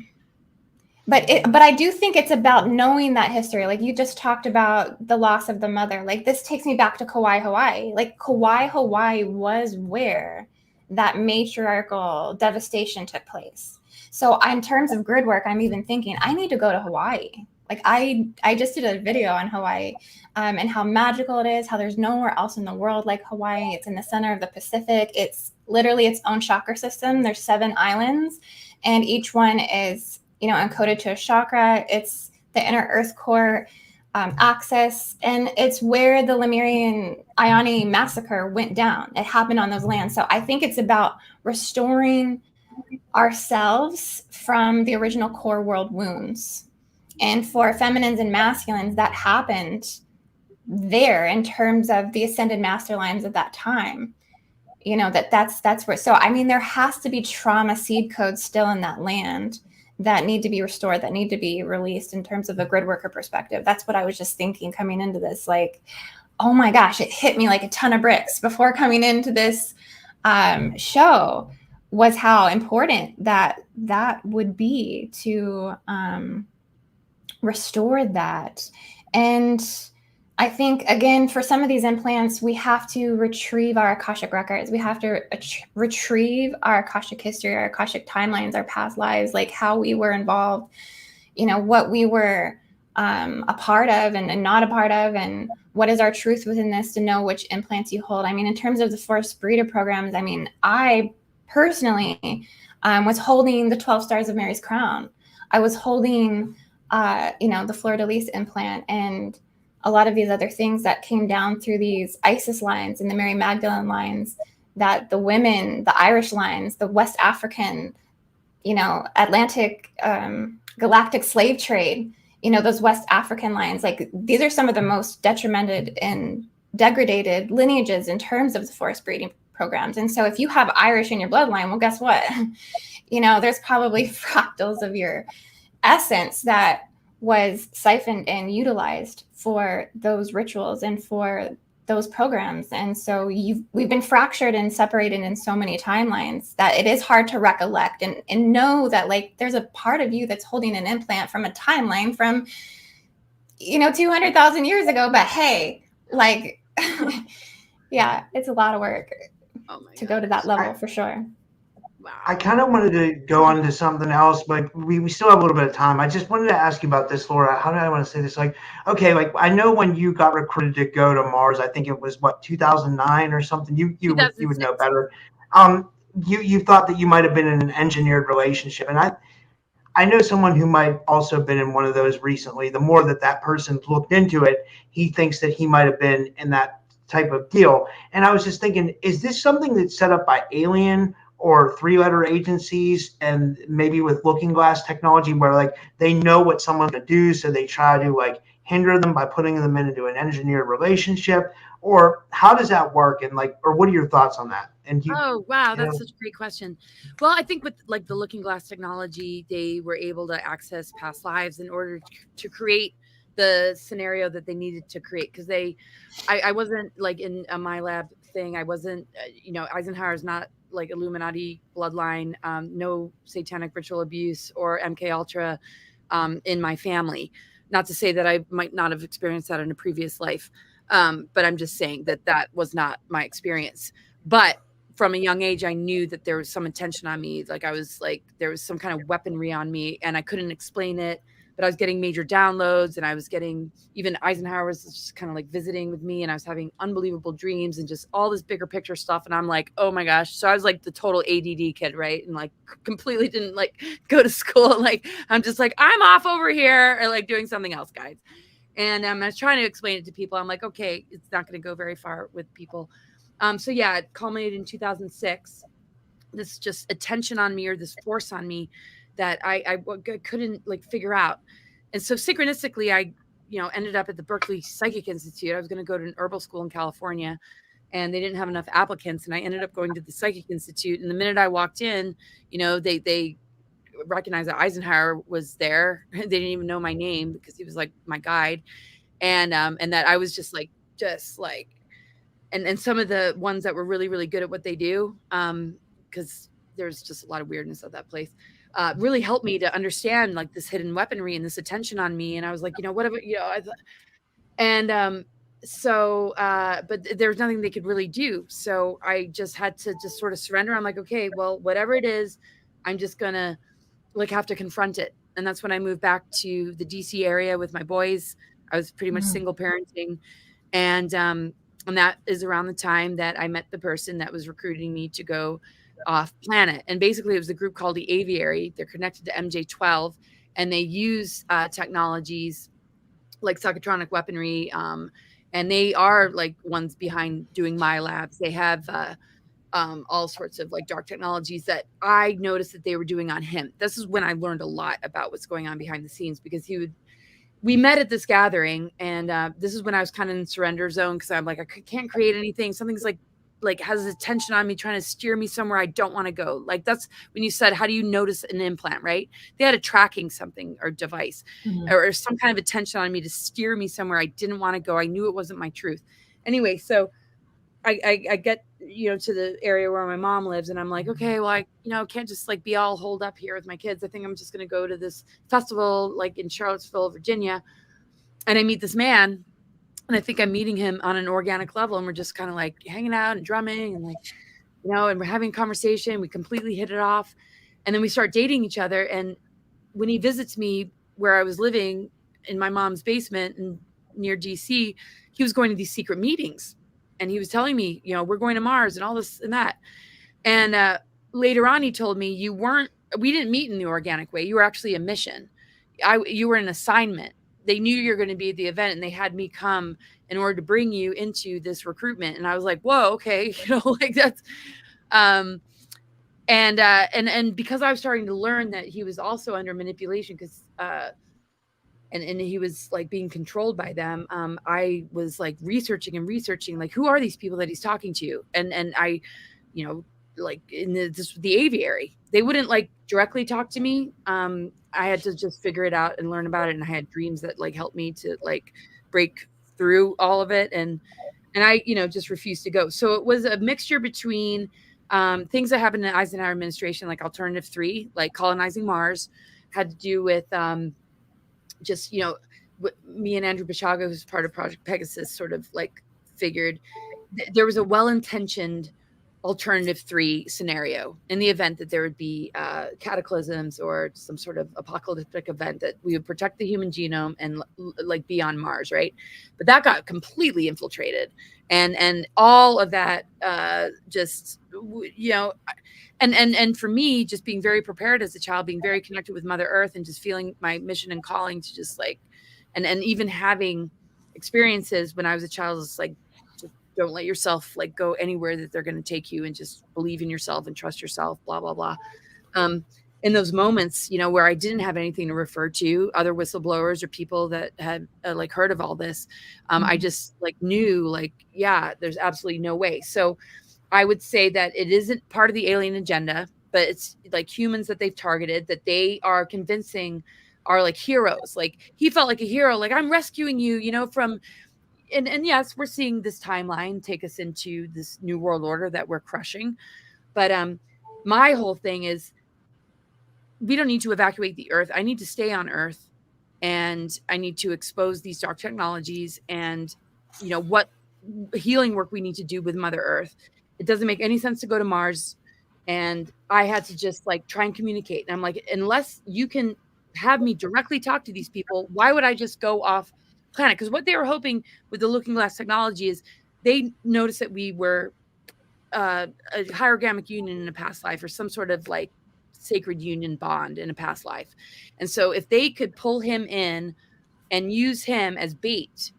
I do think it's about knowing that history. Like you just talked about the loss of the mother. Like this takes me back to Kauai, Hawaii. Like Kauai, Hawaii was where that matriarchal devastation took place. So in terms of grid work, I'm even thinking I need to go to Hawaii. Like I just did a video on Hawaii, and how magical it is, how there's nowhere else in the world like Hawaii. It's in the center of the Pacific. It's literally its own chakra system. There's 7 islands, and each one is, encoded to a chakra. It's the inner earth core axis, and it's where the Lemurian Ioni massacre went down. It happened on those lands. So I think it's about restoring ourselves from the original core world wounds. And for feminines and masculines, that happened there in terms of the ascended master lines of that time. That's where, so I mean, there has to be trauma seed codes still in that land that need to be restored, that need to be released in terms of a grid worker perspective. That's what I was just thinking coming into this. Like, oh my gosh, it hit me like a ton of bricks before coming into this show, was how important that would be to restore that. And I think, again, for some of these implants, we have to retrieve our Akashic records. We have to retrieve our Akashic history, our Akashic timelines, our past lives, like how we were involved, what we were a part of and not a part of, and what is our truth within this, to know which implants you hold. I mean, in terms of the forced breeder programs, I mean, I personally was holding the 12 stars of Mary's crown. I was holding, the fleur-de-lis implant, and a lot of these other things that came down through these Isis lines and the Mary Magdalene lines, that the women, the Irish lines, the West African, Atlantic, galactic slave trade, those West African lines, like these are some of the most detrimented and degraded lineages in terms of the forced breeding programs. And so if you have Irish in your bloodline, well, guess what? There's probably fractals of your essence that was siphoned and utilized for those rituals and for those programs. And so we've been fractured and separated in so many timelines that it is hard to recollect and know that, like, there's a part of you that's holding an implant from a timeline from 200,000 years ago. But hey, like, yeah, it's a lot of work to go to that level for sure. Wow. I kind of wanted to go on to something else, but we still have a little bit of time. I just wanted to ask you about this, Laura. How do I want to say this? Like, okay, like I know when you got recruited to go to Mars, I think it was 2009 or something. You would know better. You thought that you might have been in an engineered relationship, and I know someone who might also have been in one of those recently. The more that person's looked into it, he thinks that he might have been in that type of deal. And I was just thinking, is this something that's set up by alien, or 3-letter agencies, and maybe with looking glass technology where like they know what someone's going to do, so they try to like hinder them by putting them into an engineered relationship? Or how does that work? And like, or what are your thoughts on that? And Oh, wow. That's such a great question. Well, I think with like the looking glass technology, they were able to access past lives in order to create the scenario that they needed to create. Because I wasn't like in a my lab thing. I wasn't, Eisenhower is not like Illuminati bloodline, no satanic ritual abuse or MK Ultra in my family. Not to say that I might not have experienced that in a previous life. But I'm just saying that was not my experience. But from a young age, I knew that there was some attention on me. Like there was some kind of weaponry on me and I couldn't explain it, but I was getting major downloads and I was getting, even Eisenhower was just kind of like visiting with me and I was having unbelievable dreams and just all this bigger picture stuff. And I'm like, oh my gosh. So I was like the total ADD kid, right? And like completely didn't like go to school. Like, I'm just like, I'm off over here or like doing something else, guys. And I was trying to explain it to people. I'm like, okay, it's not going to go very far with people. So yeah, it culminated in 2006. This just attention on me or this force on me that I couldn't like figure out. And so synchronistically, I ended up at the Berkeley Psychic Institute. I was going to go to an herbal school in California, and they didn't have enough applicants. And I ended up going to the Psychic Institute. And the minute I walked in, they recognized that Eisenhower was there. They didn't even know my name because he was like my guide, and that I was just like. And some of the ones that were really, really good at what they do, because there's just a lot of weirdness at that place, really helped me to understand like this hidden weaponry and this attention on me. And I was like, whatever, but there's nothing they could really do. So I just had to just sort of surrender. I'm like, okay, well, whatever it is, I'm just gonna like have to confront it. And that's when I moved back to the DC area with my boys. I was pretty much single parenting, and that is around the time that I met the person that was recruiting me to go off planet. And basically it was a group called the Aviary. They're connected to MJ12 and they use technologies like psychotronic weaponry. And they are like ones behind doing my labs. They have all sorts of like dark technologies that I noticed that they were doing on him. This is when I learned a lot about what's going on behind the scenes, because we met at this gathering, and this is when I was kind of in surrender zone, because I'm like, I can't create anything. Something's like has attention on me, trying to steer me somewhere I don't want to go. Like that's when you said, how do you notice an implant, right? They had a tracking something or device or some kind of attention on me to steer me somewhere I didn't want to go. I knew it wasn't my truth. Anyway, so I get, to the area where my mom lives, and I'm like, okay, well, I, can't just like be all holed up here with my kids. I think I'm just going to go to this festival, like in Charlottesville, Virginia. And I meet this man, and I think I'm meeting him on an organic level. And we're just kind of like hanging out and drumming and like, and we're having a conversation. We completely hit it off. And then we start dating each other. And when he visits me where I was living in my mom's basement and near DC, he was going to these secret meetings. And he was telling me, we're going to Mars and all this and that. And later on, he told me, we didn't meet in the organic way. You were actually a mission. You were an assignment. They knew you were going to be at the event, and they had me come in order to bring you into this recruitment. And I was like, whoa, okay. Like that's, and because I was starting to learn that he was also under manipulation, because, and he was like being controlled by them. I was like researching, like, who are these people that he's talking to? And I, like in the aviary, they wouldn't like directly talk to me. I had to just figure it out and learn about it. And I had dreams that like helped me to like break through all of it. And I, just refused to go. So it was a mixture between things that happened in the Eisenhower administration, like Alternative 3, like colonizing Mars, had to do with just, me and Andrew Bashaga, who's part of Project Pegasus, sort of like figured there was a well-intentioned Alternative 3 scenario in the event that there would be cataclysms or some sort of apocalyptic event, that we would protect the human genome and like be on Mars, right? But that got completely infiltrated, and all of that just, and for me, just being very prepared as a child, being very connected with Mother Earth, and just feeling my mission and calling to just like, and even having experiences when I was a child, just like don't let yourself like go anywhere that they're going to take you, and just believe in yourself and trust yourself, blah, blah, blah. In those moments, you know, where I didn't have anything to refer to, other whistleblowers or people that had like heard of all this, I just like knew like, yeah, there's absolutely no way. So I would say that it isn't part of the alien agenda, but it's like humans that they've targeted, that they are convincing are like heroes. Like he felt like a hero, like I'm rescuing you, you know, from, and yes, we're seeing this timeline take us into this new world order that we're crushing. But my whole thing is, we don't need to evacuate the earth. I need to stay on earth, and I need to expose these dark technologies and, you know, what healing work we need to do with Mother Earth. It doesn't make any sense to go to Mars. And I had to just like try and communicate. And I'm like, unless you can have me directly talk to these people, why would I just go off planet? Because what they were hoping with the looking glass technology is they noticed that we were a hierogamic union in a past life, or some sort of like sacred union bond in a past life. And so if they could pull him in and use him as bait,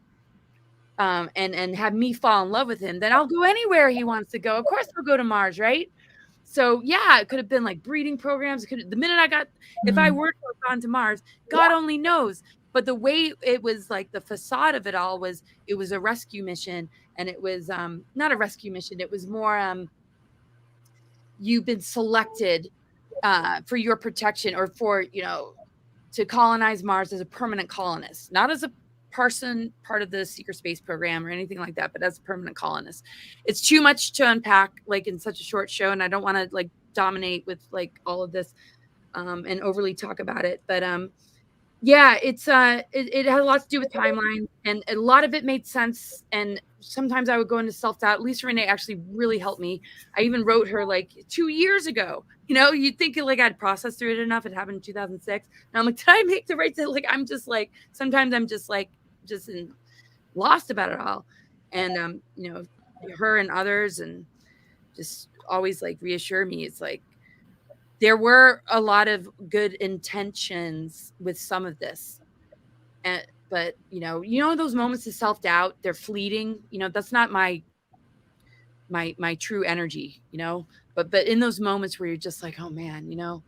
and have me fall in love with him, then I'll go anywhere he wants to go. Of course I'll go to Mars, right? So yeah, it could have been like breeding programs. It could, the minute I got, if I were to have gone to Mars, God only knows. But the way it was, like the facade of it all was, it was a rescue mission, and it was not a rescue mission. It was more you've been selected for your protection, or for, you know, to colonize Mars as a permanent colonist, not as a person part of the secret space program or anything like that, but as a permanent colonist. It's too much to unpack like in such a short show, and I don't want to like dominate with like all of this and overly talk about it. But yeah, it's it has a lot to do with timeline, and a lot of it made sense. And sometimes I would go into self-doubt. Lisa Renee actually really helped me. I even wrote her like 2 years ago. You know, you'd think like I'd processed through it enough. It happened in 2006. And I'm like, did I make the right decision? Like, I'm just like, sometimes I'm just like, lost about it all. And, you know, her and others, and just always like reassure me. It's like, there were a lot of good intentions with some of this. But, you know, those moments of self-doubt, they're fleeting. You know, that's not my true energy, you know, but in those moments where you're just like, oh man, you know,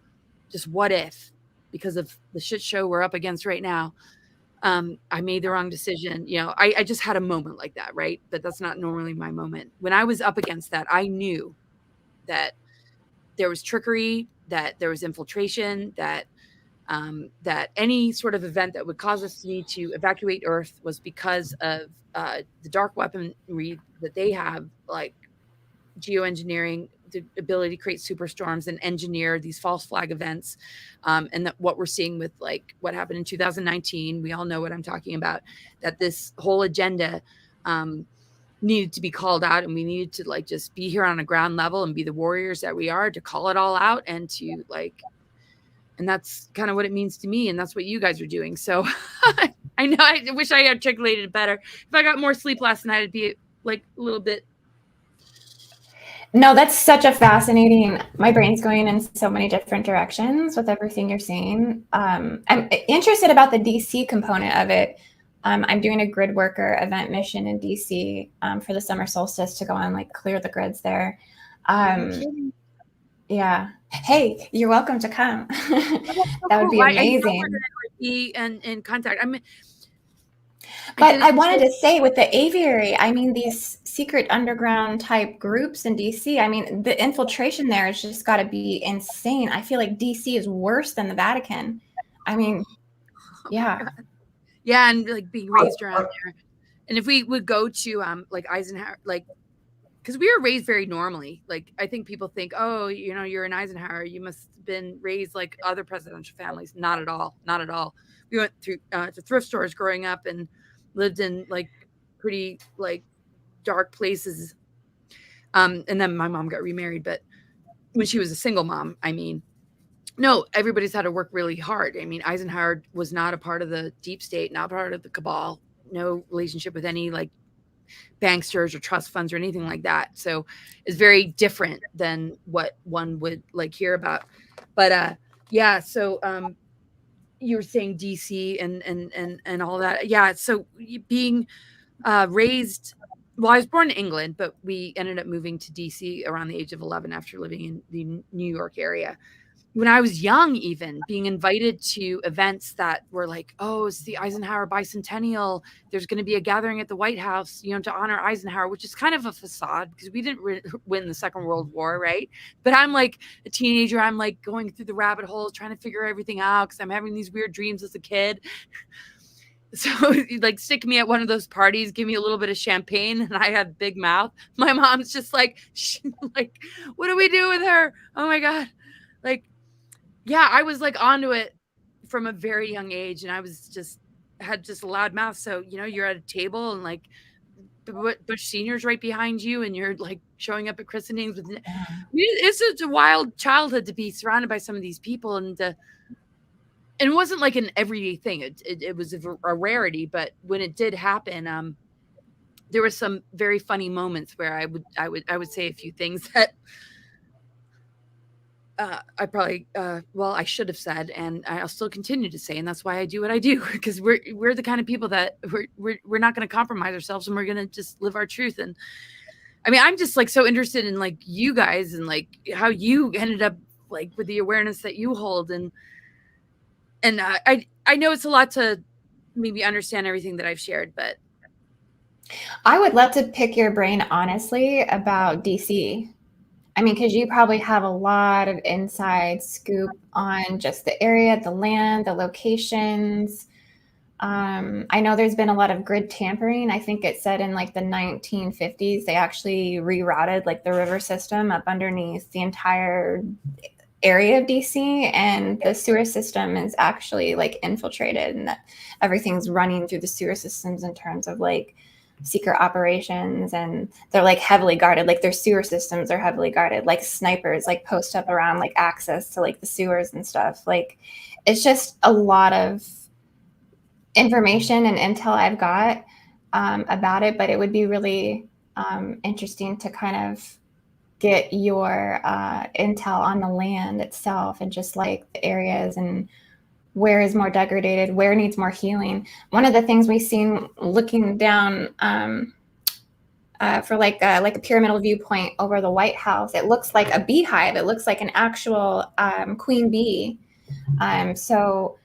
just what if, because of the shit show we're up against right now, I made the wrong decision. You know, I just had a moment like that, right? But that's not normally my moment. When I was up against that, I knew that there was trickery, that there was infiltration, that any sort of event that would cause us to need to evacuate Earth was because of the dark weaponry that they have, like geoengineering, the ability to create superstorms and engineer these false flag events. And that what we're seeing with like what happened in 2019, we all know what I'm talking about, that this whole agenda needed to be called out, and we needed to like just be here on a ground level and be the warriors that we are, to call it all out, and to like, and that's kind of what it means to me, and that's what you guys are doing. So I know, I wish I articulated it better. If I got more sleep last night, I'd be like a little bit. No, that's such a fascinating, my brain's going in so many different directions with everything you're saying. I'm interested about the DC component of it. I'm doing a grid worker event mission in DC for the summer solstice, to go and like clear the grids there. Yeah. Hey, you're welcome to come. That would be amazing. Be in contact. But I wanted to say, with the aviary, I mean, these secret underground type groups in DC, I mean, the infiltration there has just got to be insane. I feel like DC is worse than the Vatican. I mean, yeah. Yeah, and like being raised around there. And if we would go to like Eisenhower, like, because we were raised very normally. Like, I think people think, oh, you know, you're an Eisenhower, you must have been raised like other presidential families. Not at all. Not at all. We went through to thrift stores growing up and lived in like pretty like dark places. And then my mom got remarried, but when she was a single mom, I mean, no, everybody's had to work really hard. I mean, Eisenhower was not a part of the deep state, not part of the cabal, no relationship with any like banksters or trust funds or anything like that. So it's very different than what one would like hear about. But yeah, so you were saying DC and all that. Yeah, so being raised well, I was born in England, but we ended up moving to D.C. around the age of 11 after living in the New York area. When I was young, even being invited to events that were like, oh, it's the Eisenhower bicentennial. There's going to be a gathering at the White House, to honor Eisenhower, which is kind of a facade because we didn't win the Second World War, right? But I'm like a teenager. I'm like going through the rabbit holes, trying to figure everything out because I'm having these weird dreams as a kid. So like stick me at one of those parties, give me a little bit of champagne, and I have big mouth. My mom's just like, what do we do with her? Oh my God. Like, yeah, I was like onto it from a very young age, and I was had a loud mouth. So, you're at a table and like Bush Senior's right behind you, and you're like showing up at christenings with, it's a wild childhood to be surrounded by some of these people. And it wasn't like an everyday thing. It was a rarity, but when it did happen, there were some very funny moments where I would say a few things that I probably I should have said, and I'll still continue to say, and that's why I do what I do, because we're the kind of people that we're not going to compromise ourselves, and we're going to just live our truth. And I mean, I'm just like so interested in like you guys and like how you ended up like with the awareness that you hold, and I know it's a lot to maybe understand everything that I've shared, but I would love to pick your brain honestly about DC. I mean, because you probably have a lot of inside scoop on just the area, the land, the locations. I know there's been a lot of grid tampering. I think it said in like the 1950s, they actually rerouted like the river system up underneath the entire area of DC, and the sewer system is actually like infiltrated, and that everything's running through the sewer systems in terms of like secret operations, and they're like heavily guarded. Like their sewer systems are heavily guarded, like snipers like post up around like access to like the sewers and stuff. Like it's just a lot of information and intel I've got about it, but it would be really interesting to kind of get your intel on the land itself and just like the areas and where is more degraded, where needs more healing. One of the things we've seen looking down for like a pyramidal viewpoint over the White House, it looks like a beehive. It looks like an actual queen bee. So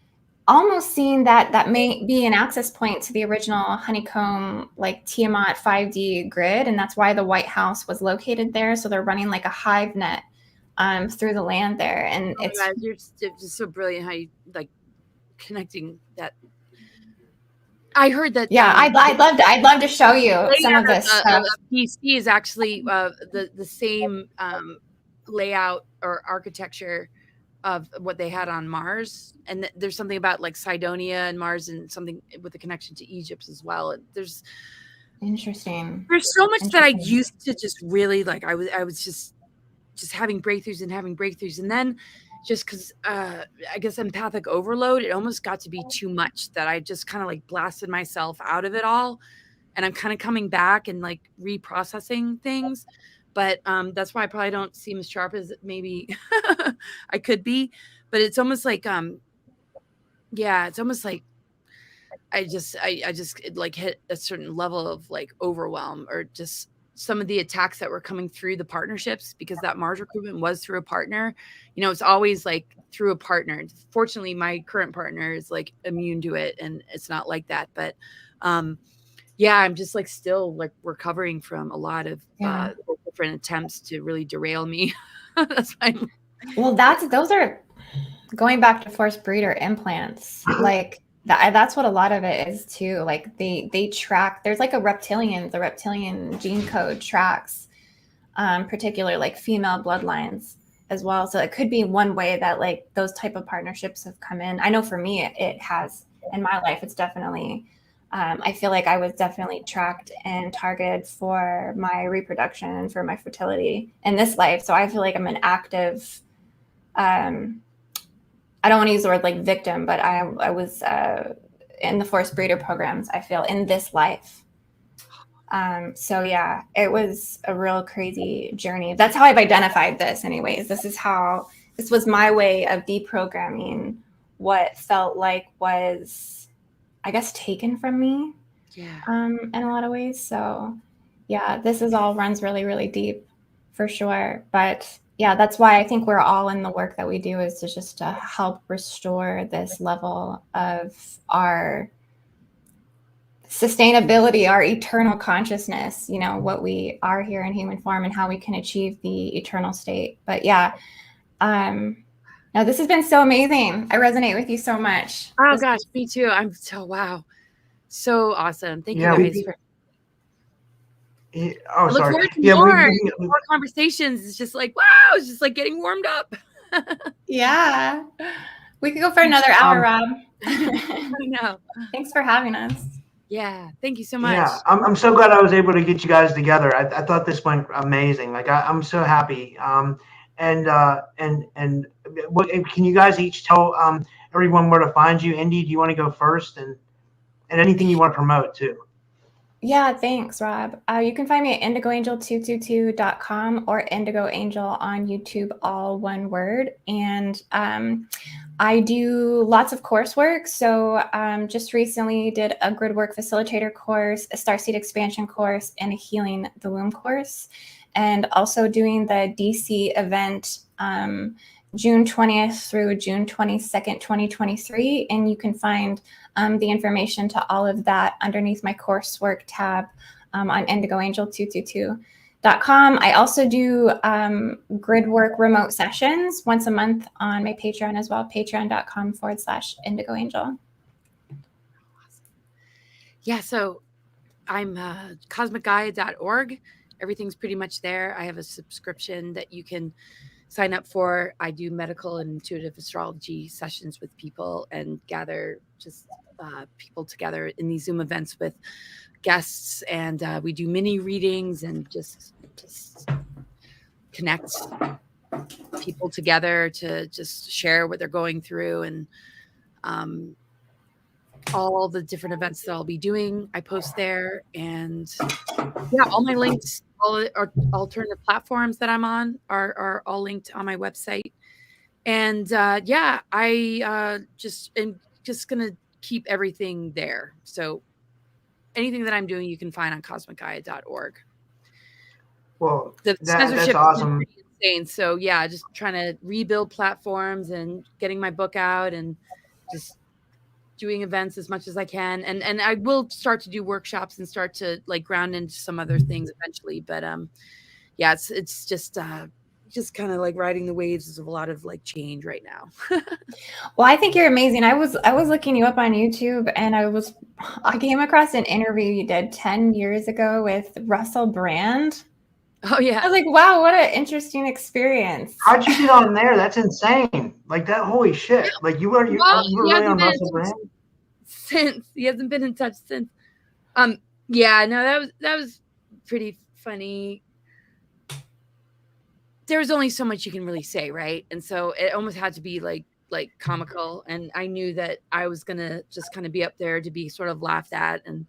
almost seeing that may be an access point to the original honeycomb, like Tiamat 5D grid. And that's why the White House was located there. So they're running like a hive net through the land there. And it's guys, you're just so brilliant how you like connecting that. I heard that. Yeah, I'd love to show you some of this stuff. PC is actually the same layout or architecture of what they had on Mars, and there's something about like Cydonia and Mars, and something with a connection to Egypt as well. And there's interesting. There's so much that I used to just really like. I was just having breakthroughs, and then just because I guess empathic overload, it almost got to be too much that I just kind of like blasted myself out of it all, and I'm kind of coming back and like reprocessing things. But that's why I probably don't seem as sharp as maybe I could be. But it's almost like it's almost like I just like hit a certain level of like overwhelm, or just some of the attacks that were coming through the partnerships, because that Mars recruitment was through a partner. It's always like through a partner. Fortunately, my current partner is like immune to it, and it's not like that. But I'm just like still like recovering from a lot of different attempts to really derail me. That's fine. Well, those are going back to forced breeder implants. Like that's what a lot of it is too. Like they track. There's like the reptilian gene code tracks, particular like female bloodlines as well. So it could be one way that like those type of partnerships have come in. I know for me, it has in my life. It's definitely. I feel like I was definitely tracked and targeted for my reproduction and for my fertility in this life. So I feel like I'm an active, I don't want to use the word like victim, but I was in the forced breeder programs, I feel, in this life. So yeah, it was a real crazy journey. That's how I've identified this anyways. This was my way of deprogramming what felt like was, I guess, taken from me in a lot of ways. So Yeah, this is all runs really, really deep for sure. But yeah, that's why I think we're all in the work that we do, is to just to help restore this level of our sustainability, our eternal consciousness, what we are here in human form and how we can achieve the eternal state. But yeah, no, this has been so amazing. I resonate with you so much. Oh gosh, me too. I'm so wow. So awesome. Thank you guys for Oh, I look sorry. forward to Yeah, more conversations. It's just like, wow, it's just like getting warmed up. Yeah. We could go for another hour, Rob. I know. Thanks for having us. Yeah. Thank you so much. Yeah, I'm so glad I was able to get you guys together. I thought this went amazing. Like I'm so happy. And what can you guys each tell everyone where to find you? Indy, do you want to go first, and anything you want to promote too? Yeah, thanks, Rob. You can find me at indigoangel222.com or Indigoangel on YouTube, all one word. And I do lots of coursework. So just recently did a gridwork facilitator course, a Starseed expansion course, and a healing the womb course. And also doing the DC event June 20th through June 22nd, 2023. And you can find the information to all of that underneath my coursework tab on indigoangel222.com. I also do gridwork remote sessions once a month on my Patreon as well, patreon.com/indigoangel. Yeah, so I'm cosmicgaia.org. Everything's pretty much there. I have a subscription that you can sign up for. I do medical and intuitive astrology sessions with people and gather just people together in these Zoom events with guests, and we do mini readings and just connect people together to just share what they're going through, and all the different events that I'll be doing, I post there. And yeah, all my links, all alternative platforms that I'm on are all linked on my website. And yeah, I just gonna keep everything there. So anything that I'm doing, you can find on cosmicgaia.org. Well, The censorship that's awesome. is pretty insane. So yeah, just trying to rebuild platforms and getting my book out and just doing events as much as I can. And I will start to do workshops and start to like ground into some other things eventually. But yeah, it's just kind of like riding the waves of a lot of like change right now. Well, I think you're amazing. I was looking you up on YouTube, and I came across an interview you did 10 years ago with Russell Brand. Oh yeah. I was like, wow, what an interesting experience. How'd you get on there? That's insane. Like that, holy shit. Yeah. Like you were really on Russell Brand? Since he hasn't been in touch since. Yeah, no, that was pretty funny. There was only so much you can really say, right? And so it almost had to be like comical. And I knew that I was gonna just kind of be up there to be sort of laughed at, and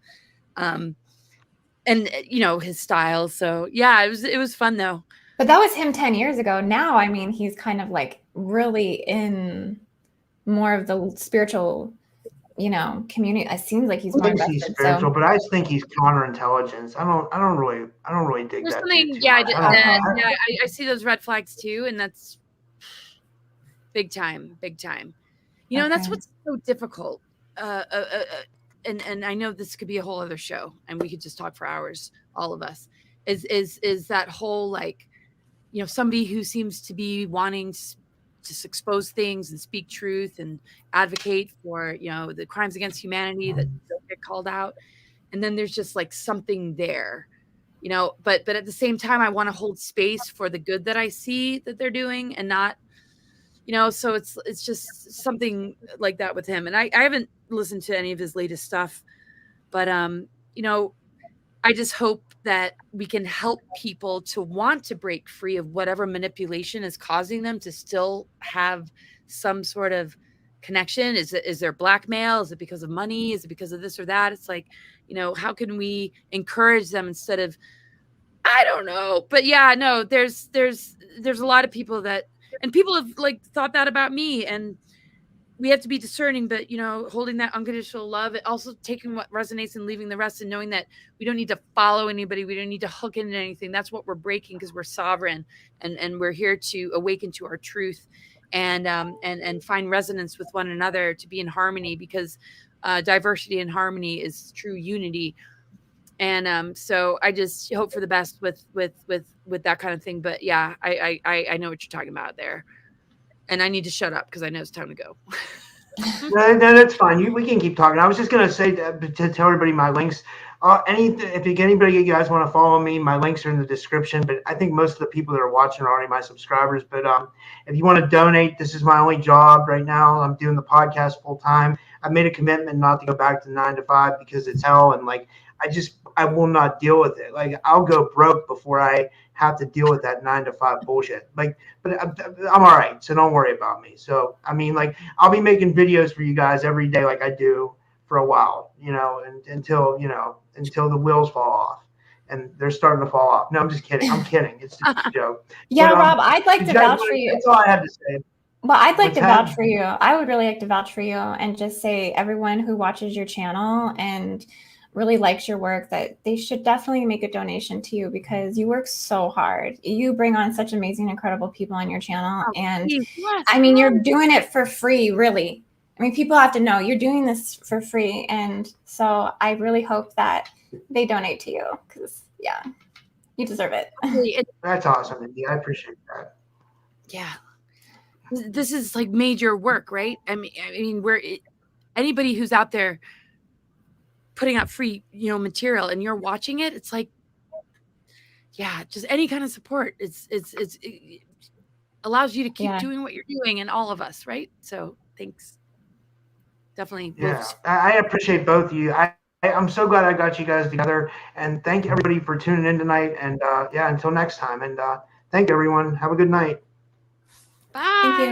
you know, his style. So yeah, it was fun though. But that was him 10 years ago. Now, I mean, he's kind of like really in more of the spiritual, community. It seems like he's more invested. He's spiritual, but I just think he's counterintelligence. I don't really dig that. I see those red flags too, and that's big time. You know, and that's what's so difficult. And I know this could be a whole other show, and we could just talk for hours, all of us. Is that whole like, you know, somebody who seems to be wanting to just expose things and speak truth and advocate for, you know, the crimes against humanity that don't get called out. And then there's just like something there, you know, but at the same time, I want to hold space for the good that I see that they're doing, and not, you know, so it's just something like that with him. And I haven't listened to any of his latest stuff, but, you know, I just hope that we can help people to want to break free of whatever manipulation is causing them to still have some sort of connection. Is there blackmail? Is it because of money? Is it because of this or that? It's like, you know, how can we encourage them instead of, I don't know. But yeah, no, there's a lot of people that, and people have like thought that about me. And we have to be discerning, but holding that unconditional love, also taking what resonates and leaving the rest, and knowing that we don't need to follow anybody. We don't need to hook into anything. That's what we're breaking, because we're sovereign, and we're here to awaken to our truth and find resonance with one another, to be in harmony, because diversity and harmony is true unity. And so I just hope for the best with that kind of thing. But yeah, I know what you're talking about there. And I need to shut up because I know it's time to go. No, that's fine. We can keep talking. I was just going to say to tell everybody my links. If anybody you guys want to follow me, my links are in the description. But I think most of the people that are watching are already my subscribers. But if you want to donate, this is my only job right now. I'm doing the podcast full time. I've made a commitment not to go back to 9 to 5 because it's hell, and I will not deal with it. Like, I'll go broke before I have to deal with that 9 to 5 bullshit. But I'm all right, so don't worry about me. So I mean, I'll be making videos for you guys every day, like I do for a while, and until the wheels fall off, and they're starting to fall off. No, I'm just kidding. I'm kidding. It's just a joke. Yeah, but, Rob, I'd like to vouch for you. That's all I had to say. Well, I'd like to vouch for you. I would really like to vouch for you and just say everyone who watches your channel and really likes your work, that they should definitely make a donation to you, because you work so hard. You bring on such amazing, incredible people on your channel. And I mean, you're doing it for free, really. I mean, people have to know you're doing this for free. And so I really hope that they donate to you, because yeah, you deserve it. That's awesome, Indy. I appreciate that. Yeah. This is like major work, right? I mean, anybody who's out there putting out free, material, and you're watching it, it's like, yeah, just any kind of support. It allows you to keep doing what you're doing, and all of us, right? So thanks. Definitely. Yeah, I appreciate both of you. I'm so glad I got you guys together, and thank everybody for tuning in tonight. And until next time. And thank you, everyone. Have a good night. Bye. Thank you.